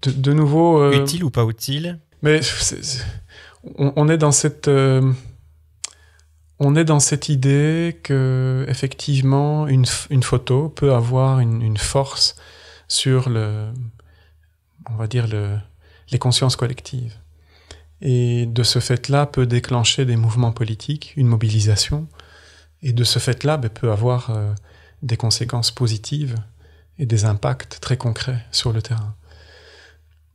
de nouveau...
Utile ou pas utile?
Mais on est dans cette... On est dans cette idée que, effectivement, une photo peut avoir une force sur on va dire les consciences collectives. Et de ce fait-là, peut déclencher des mouvements politiques, une mobilisation, et de ce fait-là, peut avoir des conséquences positives et des impacts très concrets sur le terrain.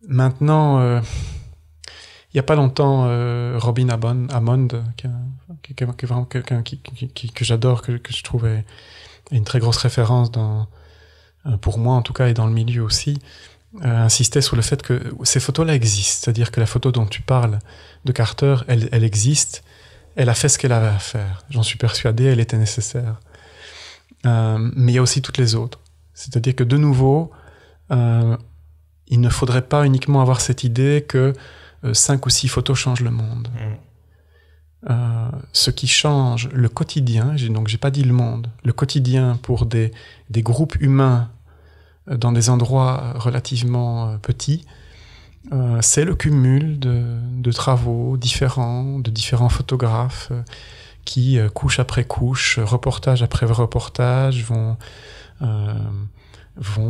Maintenant, il n'y a pas longtemps, Robin Hammond, qui est vraiment quelqu'un que j'adore, que je trouve est une très grosse référence pour moi en tout cas et dans le milieu aussi, insistait sur le fait que ces photos-là existent. C'est-à-dire que la photo dont tu parles de Carter, elle existe, elle a fait ce qu'elle avait à faire. J'en suis persuadé, elle était nécessaire. Mais il y a aussi toutes les autres. C'est-à-dire que de nouveau, il ne faudrait pas uniquement avoir cette idée que 5 ou 6 photos changent le monde. Ce qui change le quotidien, donc j'ai pas dit le monde, le quotidien pour des groupes humains dans des endroits relativement petits, c'est le cumul de travaux différents, de différents photographes qui, couche après couche, reportage après reportage, vont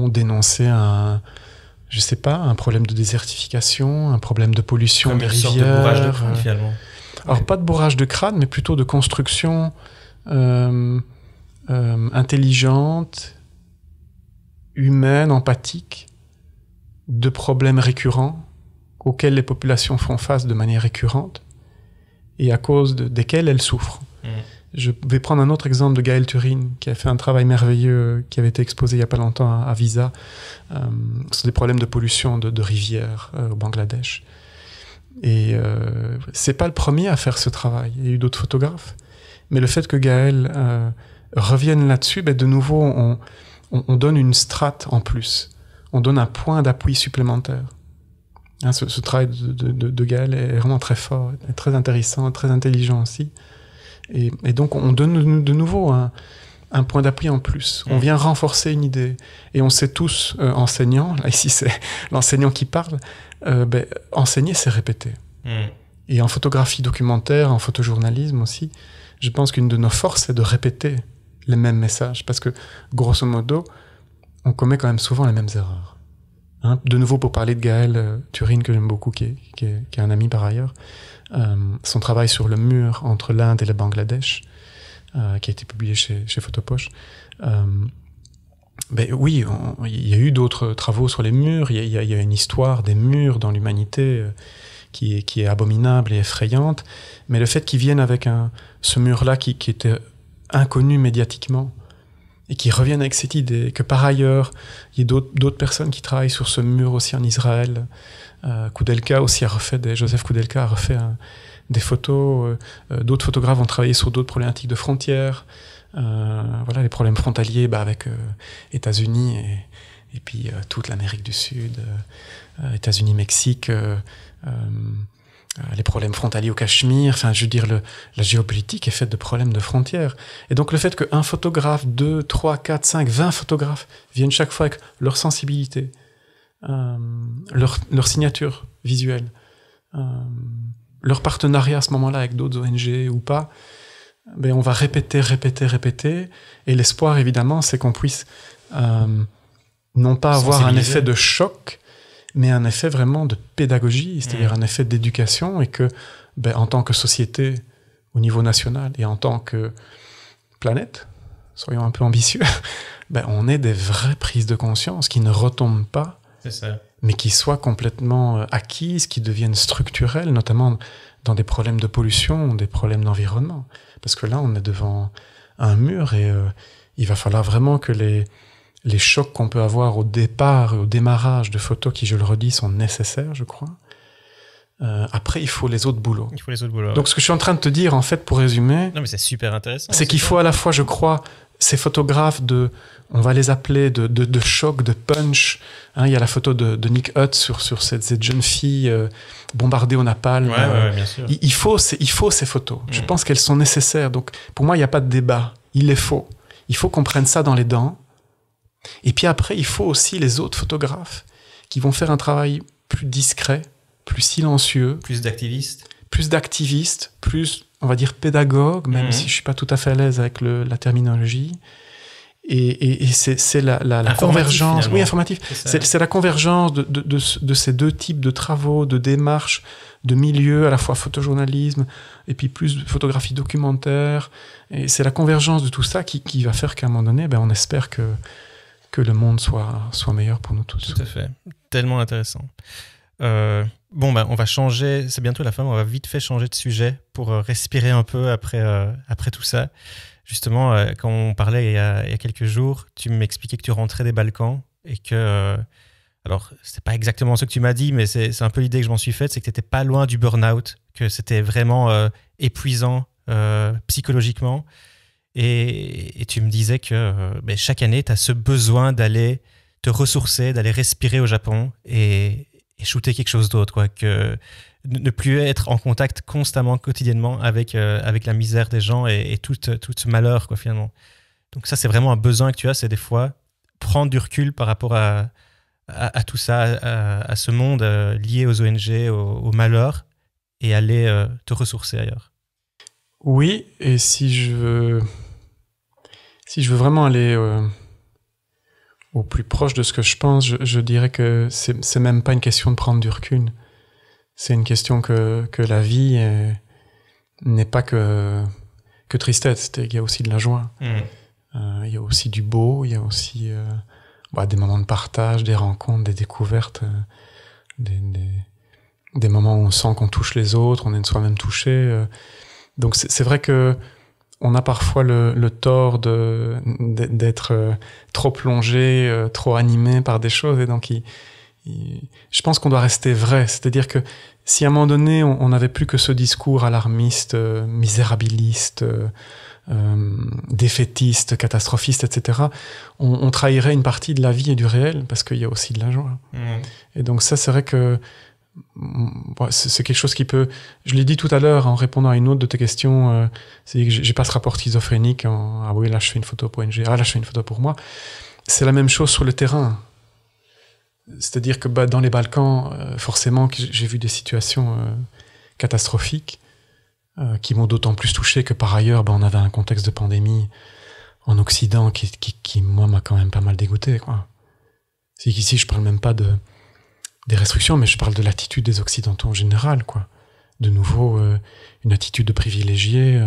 dénoncer un problème de désertification, un problème de pollution
comme
des
une
rivières.
Sorte de bourrage de crâne, finalement.
Alors, pas de bourrage de crâne, mais plutôt de construction intelligente, humaine, empathique, de problèmes récurrents auxquels les populations font face de manière récurrente et à cause desquels elles souffrent. Je vais prendre un autre exemple de Gaël Turin, qui a fait un travail merveilleux, qui avait été exposé il n'y a pas longtemps à Visa, sur des problèmes de pollution de rivières au Bangladesh. Et c'est pas le premier à faire ce travail. Il y a eu d'autres photographes. Mais le fait que Gaël revienne là-dessus, de nouveau, on donne une strate en plus. On donne un point d'appui supplémentaire. Hein, ce travail de Gaël est vraiment très fort, est très intéressant, très intelligent aussi. Et donc, on donne de nouveau un point d'appui en plus. On vient renforcer une idée. Et on sait tous, enseignants, là ici c'est l'enseignant qui parle, enseigner c'est répéter. Et en photographie documentaire, en photojournalisme aussi, je pense qu'une de nos forces c'est de répéter les mêmes messages. Parce que, grosso modo, on commet quand même souvent les mêmes erreurs. Hein, de nouveau, pour parler de Gaël Turin, que j'aime beaucoup, qui est un ami par ailleurs, son travail sur le mur entre l'Inde et le Bangladesh, qui a été publié chez Photopoche. Oui, il y a eu d'autres travaux sur les murs. Il y a une histoire des murs dans l'humanité qui est abominable et effrayante. Mais le fait qu'ils viennent avec ce mur-là qui était inconnu médiatiquement et qui reviennent avec cette idée que par ailleurs, il y ait d'autres personnes qui travaillent sur ce mur aussi en Israël. Koudelka aussi Joseph Koudelka a refait des photos. D'autres photographes ont travaillé sur d'autres problématiques de frontières. Voilà, les problèmes frontaliers avec États-Unis et puis toute l'Amérique du Sud, États-Unis, Mexique, les problèmes frontaliers au Cachemire. Enfin, je veux dire, la géopolitique est faite de problèmes de frontières. Et donc le fait qu'un photographe, 2, 3, 4, 5, 20 photographes viennent chaque fois avec leur sensibilité, leur signature visuelle, leur partenariat à ce moment-là avec d'autres ONG ou pas, ben on va répéter. Et l'espoir, évidemment, c'est qu'on puisse non pas avoir un effet de choc, mais un effet vraiment de pédagogie, c'est-à-dire un effet d'éducation, et que, en tant que société, au niveau national, et en tant que planète, soyons un peu ambitieux, on ait des vraies prises de conscience qui ne retombent pas, mais qui soient complètement acquises, qui deviennent structurelles, notamment dans des problèmes de pollution, des problèmes d'environnement. Parce que là, on est devant un mur, et il va falloir vraiment que les chocs qu'on peut avoir au départ et au démarrage de photos qui, je le redis, sont nécessaires, je crois. Après, il faut les autres boulots. Donc, ce que je suis en train de te dire, en fait, pour résumer...
Non, mais c'est super intéressant.
C'est qu'il faut à la fois, je crois, ces photographes on va les appeler de choc, de punch. Il y a la photo de Nick Hutt sur cette jeune fille bombardée au napalm.
Ouais, bien sûr.
Il faut ces photos. Je pense qu'elles sont nécessaires. Donc, pour moi, il n'y a pas de débat. Il les faut. Il faut qu'on prenne ça dans les dents. Et puis après, il faut aussi les autres photographes qui vont faire un travail plus discret, plus silencieux.
Plus d'activistes,
plus, on va dire, pédagogues, même si je ne suis pas tout à fait à l'aise avec la terminologie. Et c'est la convergence.
Finalement.
Oui, informatif. C'est la convergence de ces deux types de travaux, de démarches, de milieux, à la fois photojournalisme et puis plus photographie documentaire. Et c'est la convergence de tout ça qui va faire qu'à un moment donné, on espère que le monde soit meilleur pour nous tous.
Tout à fait. Tellement intéressant. On va changer, c'est bientôt la fin, on va vite fait changer de sujet pour respirer un peu après tout ça. Justement, quand on parlait il y a quelques jours, tu m'expliquais que tu rentrais des Balkans et que... alors, c'est pas exactement ce que tu m'as dit, mais c'est un peu l'idée que je m'en suis faite, c'est que tu n'étais pas loin du burn-out, que c'était vraiment épuisant psychologiquement. Et tu me disais que chaque année, tu as ce besoin d'aller te ressourcer, d'aller respirer au Japon et shooter quelque chose d'autre, quoi, que ne plus être en contact constamment, quotidiennement avec la misère des gens et tout ce malheur, quoi, finalement. Donc ça, c'est vraiment un besoin que tu as, c'est des fois prendre du recul par rapport à tout ça, à ce monde lié aux ONG, au malheur, et aller te ressourcer ailleurs.
Oui, et si je veux vraiment aller au plus proche de ce que je pense, je dirais que c'est même pas une question de prendre du recul. C'est une question que la vie n'est pas que tristesse. Il y a aussi de la joie. Il y a aussi du beau, il y a aussi des moments de partage, des rencontres, des découvertes, des moments où on sent qu'on touche les autres, on est de soi-même touché. Donc c'est vrai que on a parfois le tort d'être trop plongé, trop animé par des choses, et donc je pense qu'on doit rester vrai. C'est-à-dire que si à un moment donné on n'avait plus que ce discours alarmiste, misérabiliste, défaitiste, catastrophiste, etc., on trahirait une partie de la vie et du réel, parce qu'il y a aussi de la joie. Et donc ça, c'est vrai que c'est quelque chose qui peut... Je l'ai dit tout à l'heure en répondant à une autre de tes questions, c'est que j'ai pas ce rapport schizophrénique ah oui, là je fais une photo pour ONG, là je fais une photo pour moi. C'est la même chose sur le terrain. C'est-à-dire que dans les Balkans, forcément, j'ai vu des situations catastrophiques qui m'ont d'autant plus touché que par ailleurs, on avait un contexte de pandémie en Occident qui moi, m'a quand même pas mal dégoûté, quoi. C'est qu'ici, je parle même pas des restrictions, mais je parle de l'attitude des Occidentaux en général, quoi. De nouveau, une attitude de privilégiés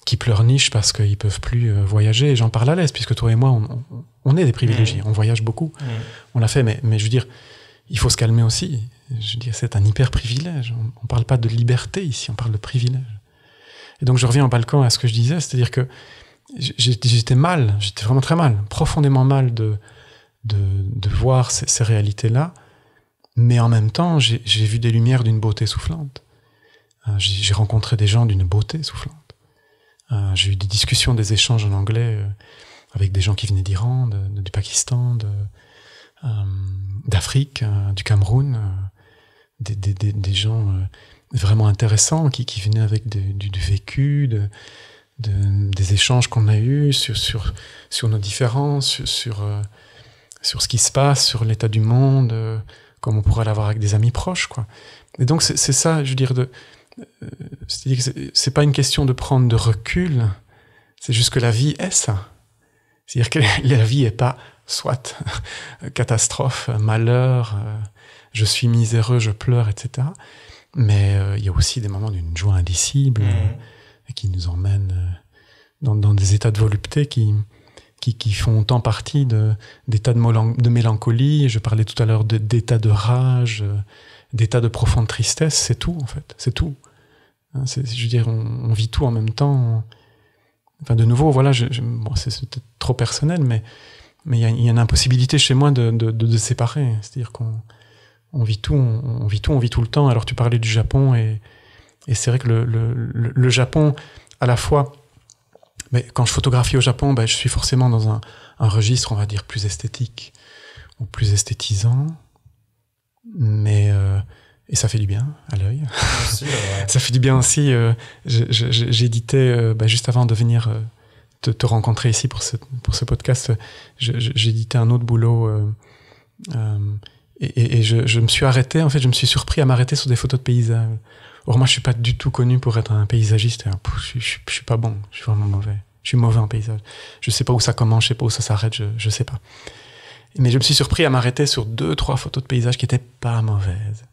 qui pleurnichent parce qu'ils peuvent plus voyager. Et j'en parle à l'aise, puisque toi et moi, on est des privilégiés. On voyage beaucoup. On l'a fait, mais je veux dire, il faut se calmer aussi. Je veux dire, c'est un hyper privilège. On parle pas de liberté ici, on parle de privilège. Et donc, je reviens en Balkan à ce que je disais, c'est-à-dire que j'étais mal, j'étais vraiment très mal, profondément mal de voir ces réalités-là, mais en même temps, j'ai vu des lumières d'une beauté soufflante. J'ai rencontré des gens d'une beauté soufflante. J'ai eu des discussions, des échanges en anglais avec des gens qui venaient d'Iran, du Pakistan, d'Afrique, du Cameroun, des gens vraiment intéressants qui venaient avec du vécu, des échanges qu'on a eus sur nos différences, sur ce qui se passe, sur l'état du monde, comme on pourrait l'avoir avec des amis proches, quoi. Et donc c'est ça, je veux dire, c'est pas une question de prendre de recul, c'est juste que la vie est ça. C'est-à-dire que la vie est pas soit catastrophe, malheur, je suis miséreux, je pleure, etc. Mais il y a aussi des moments d'une joie indicible qui nous emmènent dans des états de volupté qui font autant partie d'états de mélancolie. Je parlais tout à l'heure d'états de rage, d'états de profonde tristesse. C'est tout, en fait. C'est tout. Je veux dire, on vit tout en même temps. Enfin, de nouveau, voilà, bon, c'est peut-être trop personnel, mais il y a une impossibilité chez moi de séparer. C'est-à-dire qu'on vit tout, on vit tout le temps. Alors tu parlais du Japon et c'est vrai que le Japon, à la fois, mais quand je photographie au Japon, je suis forcément dans un registre, on va dire, plus esthétique ou plus esthétisant, mais et ça fait du bien à l'œil. Ça fait du bien aussi. J'éditais juste avant de venir te rencontrer ici pour ce podcast. J'éditais un autre boulot et je me suis arrêté. En fait, je me suis surpris à m'arrêter sur des photos de paysages. Or moi, je suis pas du tout connu pour être un paysagiste. Je suis pas bon. Je suis vraiment mauvais. Je suis mauvais en paysage. Je sais pas où ça commence, je sais pas où ça s'arrête. Je sais pas. Mais je me suis surpris à m'arrêter sur 2-3 photos de paysages qui étaient pas mauvaises.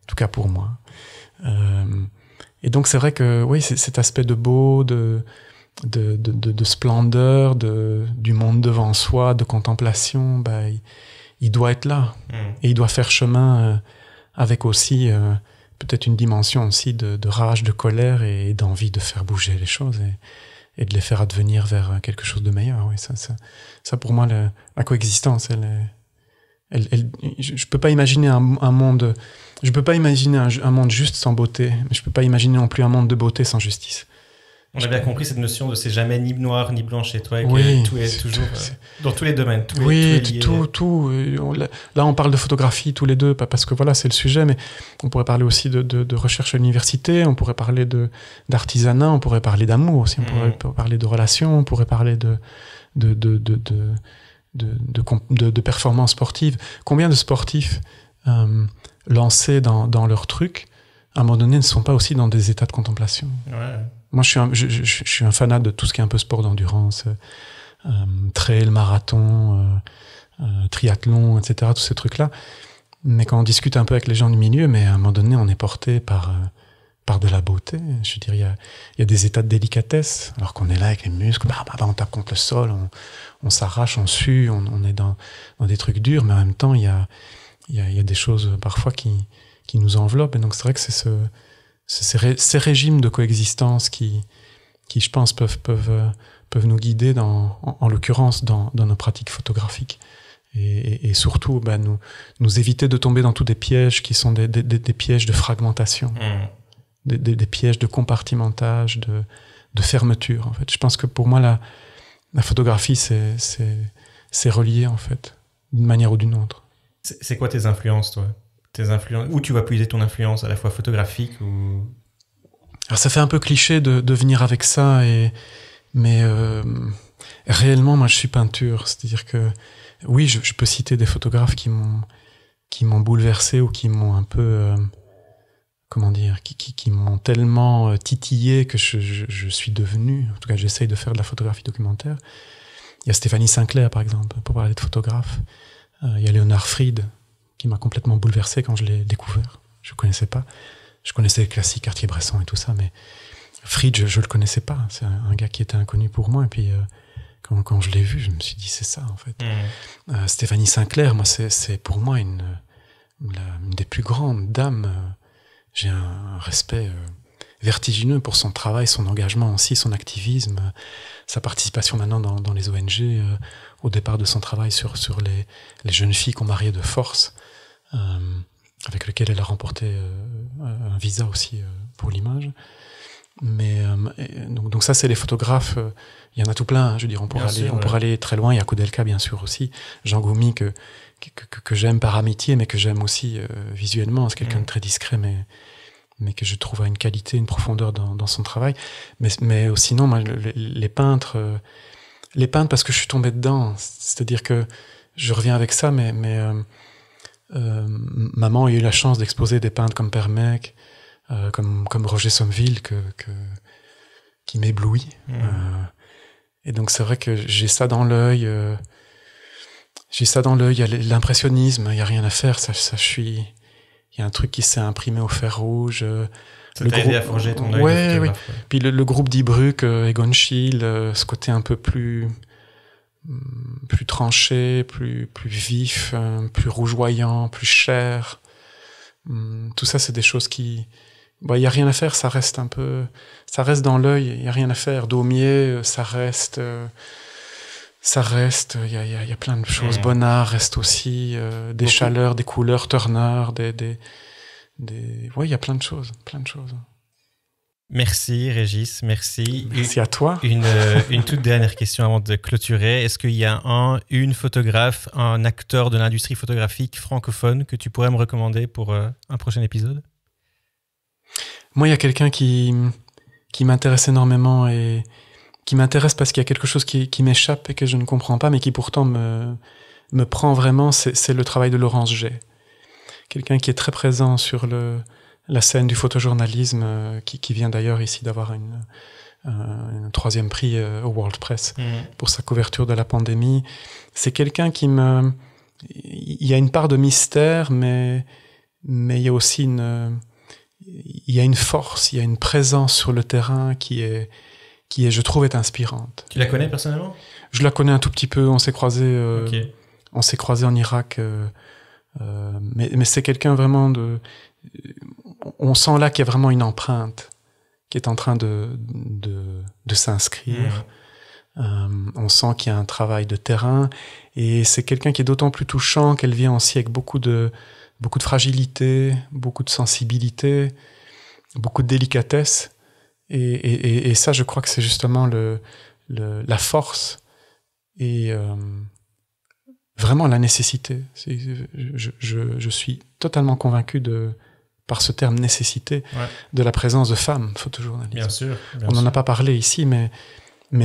En tout cas pour moi. Et donc c'est vrai que oui, cet aspect de beau, de splendeur, du monde devant soi, de contemplation, il doit être là. Et il doit faire chemin avec aussi peut-être une dimension aussi de rage, de colère et d'envie de faire bouger les choses et de les faire advenir vers quelque chose de meilleur. Oui, ça pour moi, la coexistence, je peux pas imaginer un monde. Je peux pas imaginer un monde juste sans beauté, mais je peux pas imaginer non plus un monde de beauté sans justice.
On a bien compris cette notion de c'est jamais ni noir ni blanc chez toi,
oui,
que tout est toujours dans tous les domaines.
Tout. Là, on parle de photographie tous les deux, pas parce que voilà, c'est le sujet, mais on pourrait parler aussi de recherche à l'université, on pourrait parler d'artisanat, on pourrait parler d'amour aussi, on pourrait parler de relations, on pourrait parler de performances sportives. Combien de sportifs lancés dans leur truc, à un moment donné, ne sont pas aussi dans des états de contemplation.
Ouais.
Moi, je suis un fanat de tout ce qui est un peu sport d'endurance, trail, marathon, triathlon, etc., tous ces trucs-là. Mais quand on discute un peu avec les gens du milieu, mais à un moment donné, on est porté par de la beauté. Je veux dire, il y a des états de délicatesse, alors qu'on est là avec les muscles, on tape contre le sol, on s'arrache, on sue, on est dans des trucs durs, mais en même temps, il y a des choses parfois qui nous enveloppent. Et donc, c'est vrai que c'est ces régimes de coexistence qui je pense, peuvent nous guider, en l'occurrence, dans nos pratiques photographiques. Et surtout, nous éviter de tomber dans tous des pièges qui sont des pièges de fragmentation, des pièges de compartimentage, de fermeture, en fait. Je pense que pour moi, la photographie, c'est relié, en fait, d'une manière ou d'une autre.
C'est quoi tes influences, toi ? Où tu vas puiser ton influence, à la fois photographique ou...
Alors ça fait un peu cliché de venir avec ça, mais réellement, moi, je suis peinture. C'est-à-dire que, oui, je peux citer des photographes qui m'ont bouleversé ou qui m'ont un peu... qui m'ont tellement titillé que je suis devenu... En tout cas, j'essaye de faire de la photographie documentaire. Il y a Stéphanie Sinclair, par exemple, pour parler de photographe. Il y a Léonard Fried, qui m'a complètement bouleversé quand je l'ai découvert. Je connaissais pas. Je connaissais les classiques, Cartier-Bresson et tout ça, mais Fried, je le connaissais pas. C'est un gars qui était inconnu pour moi. Et puis, quand je l'ai vu, je me suis dit, c'est ça, en fait. Stéphanie Sinclair, moi, c'est pour moi une des plus grandes dames. J'ai un respect vertigineux pour son travail, son engagement aussi, son activisme, sa participation maintenant dans les ONG, au départ de son travail sur les jeunes filles qu'on mariait de force, avec lequel elle a remporté un visa aussi pour l'image. Mais donc ça, c'est les photographes. Il y en a tout plein. Hein, je veux dire, on pourrait aller très loin. Il y a Koudelka, bien sûr aussi. Jean Goumi que j'aime par amitié, mais que j'aime aussi visuellement. C'est quelqu'un de très discret, mais que je trouve a une qualité, une profondeur dans son travail. Mais sinon, moi, les peintres, parce que je suis tombé dedans. C'est-à-dire que je reviens avec ça, mais maman a eu la chance d'exposer des peintres comme Permec, comme Roger Sommeville, qui m'éblouit. Et donc c'est vrai que j'ai ça dans l'œil. Il y a l'impressionnisme, il y a rien à faire. Il y a un truc qui s'est imprimé au fer rouge.
Ça t'a aidé à forger ton œil.
Ouais. Puis le groupe d'Ibruck, Egon Schiele, ce côté un peu plus tranché, plus vif, plus rougeoyant, plus cher. Tout ça, c'est des choses qui... il y a rien à faire, ça reste dans l'œil, il y a rien à faire. Daumier, ça reste, il y a plein de choses. Bonnard reste aussi, des chaleurs, des couleurs, Turner, il y a plein de choses.
Merci Régis, merci.
Merci à toi.
Une toute dernière question avant de clôturer. Est-ce qu'il y a une photographe, un acteur de l'industrie photographique francophone que tu pourrais me recommander pour un prochain épisode ?
Moi, il y a quelqu'un qui m'intéresse énormément et qui m'intéresse parce qu'il y a quelque chose qui m'échappe et que je ne comprends pas, mais qui pourtant me prend vraiment, c'est le travail de Laurence Jay. Quelqu'un qui est très présent sur la scène du photojournalisme, qui vient d'ailleurs ici d'avoir un 3e prix au World Press pour sa couverture de la pandémie. C'est quelqu'un il y a une part de mystère, mais il y a aussi il y a une force, il y a une présence sur le terrain qui est, je trouve, est inspirante.
Tu la connais personnellement ?
Je la connais un tout petit peu, on s'est croisés en Irak, mais c'est quelqu'un vraiment on sent là qu'il y a vraiment une empreinte qui est en train de s'inscrire. On sent qu'il y a un travail de terrain, et c'est quelqu'un qui est d'autant plus touchant qu'elle vient aussi avec beaucoup de fragilité, beaucoup de sensibilité, beaucoup de délicatesse. Et ça, je crois que c'est justement la force et vraiment la nécessité. Je suis totalement convaincu par ce terme nécessité, de la présence de femmes photojournalistes.
Bien sûr.
On n'en a pas parlé ici, mais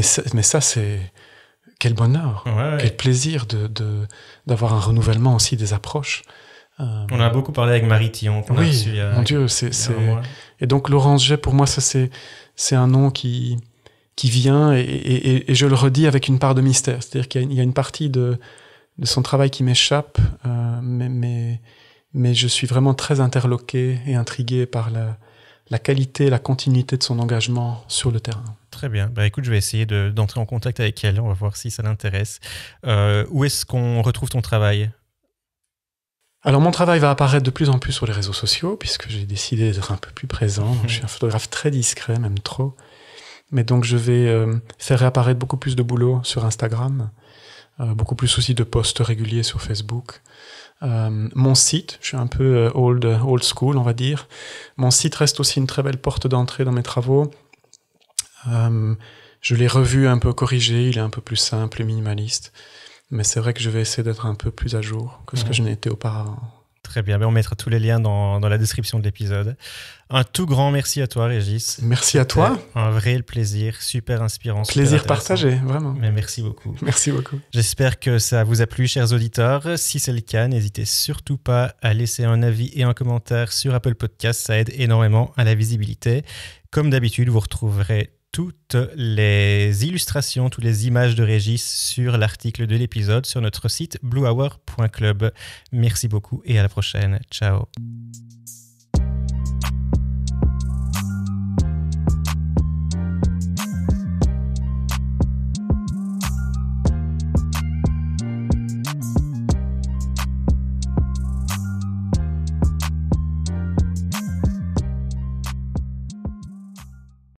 ça, c'est... Quel bonheur, quel plaisir d'avoir un renouvellement aussi des approches.
On a beaucoup parlé avec Marie Tillon.
Mon Dieu, et donc Laurence Jay, pour moi, ça c'est un nom qui vient et je le redis avec une part de mystère. C'est-à-dire qu'il y a une partie de son travail qui m'échappe, mais je suis vraiment très interloqué et intrigué par la qualité, la continuité de son engagement sur le terrain.
Très bien. Écoute, je vais essayer d'entrer en contact avec elle. On va voir si ça l'intéresse. Où est-ce qu'on retrouve ton travail ?
Alors, mon travail va apparaître de plus en plus sur les réseaux sociaux, puisque j'ai décidé d'être un peu plus présent. Je suis un photographe très discret, même trop. Mais donc, je vais faire réapparaître beaucoup plus de boulot sur Instagram, beaucoup plus aussi de posts réguliers sur Facebook. Mon site, je suis un peu old school, on va dire. Mon site reste aussi une très belle porte d'entrée dans mes travaux. Je l'ai revu, un peu corrigé, il est un peu plus simple, plus minimaliste. Mais c'est vrai que je vais essayer d'être un peu plus à jour que ce que je n'étais auparavant.
Très bien, on mettra tous les liens dans la description de l'épisode. Un tout grand merci à toi, Régis.
Merci à toi.
Un vrai plaisir, super inspirant.
Plaisir partagé, vraiment.
Mais merci beaucoup.
Merci beaucoup.
J'espère que ça vous a plu, chers auditeurs. Si c'est le cas, n'hésitez surtout pas à laisser un avis et un commentaire sur Apple Podcasts. Ça aide énormément à la visibilité. Comme d'habitude, vous retrouverez toutes les illustrations, toutes les images de Régis sur l'article de l'épisode sur notre site bluehour.club. Merci beaucoup et à la prochaine. Ciao.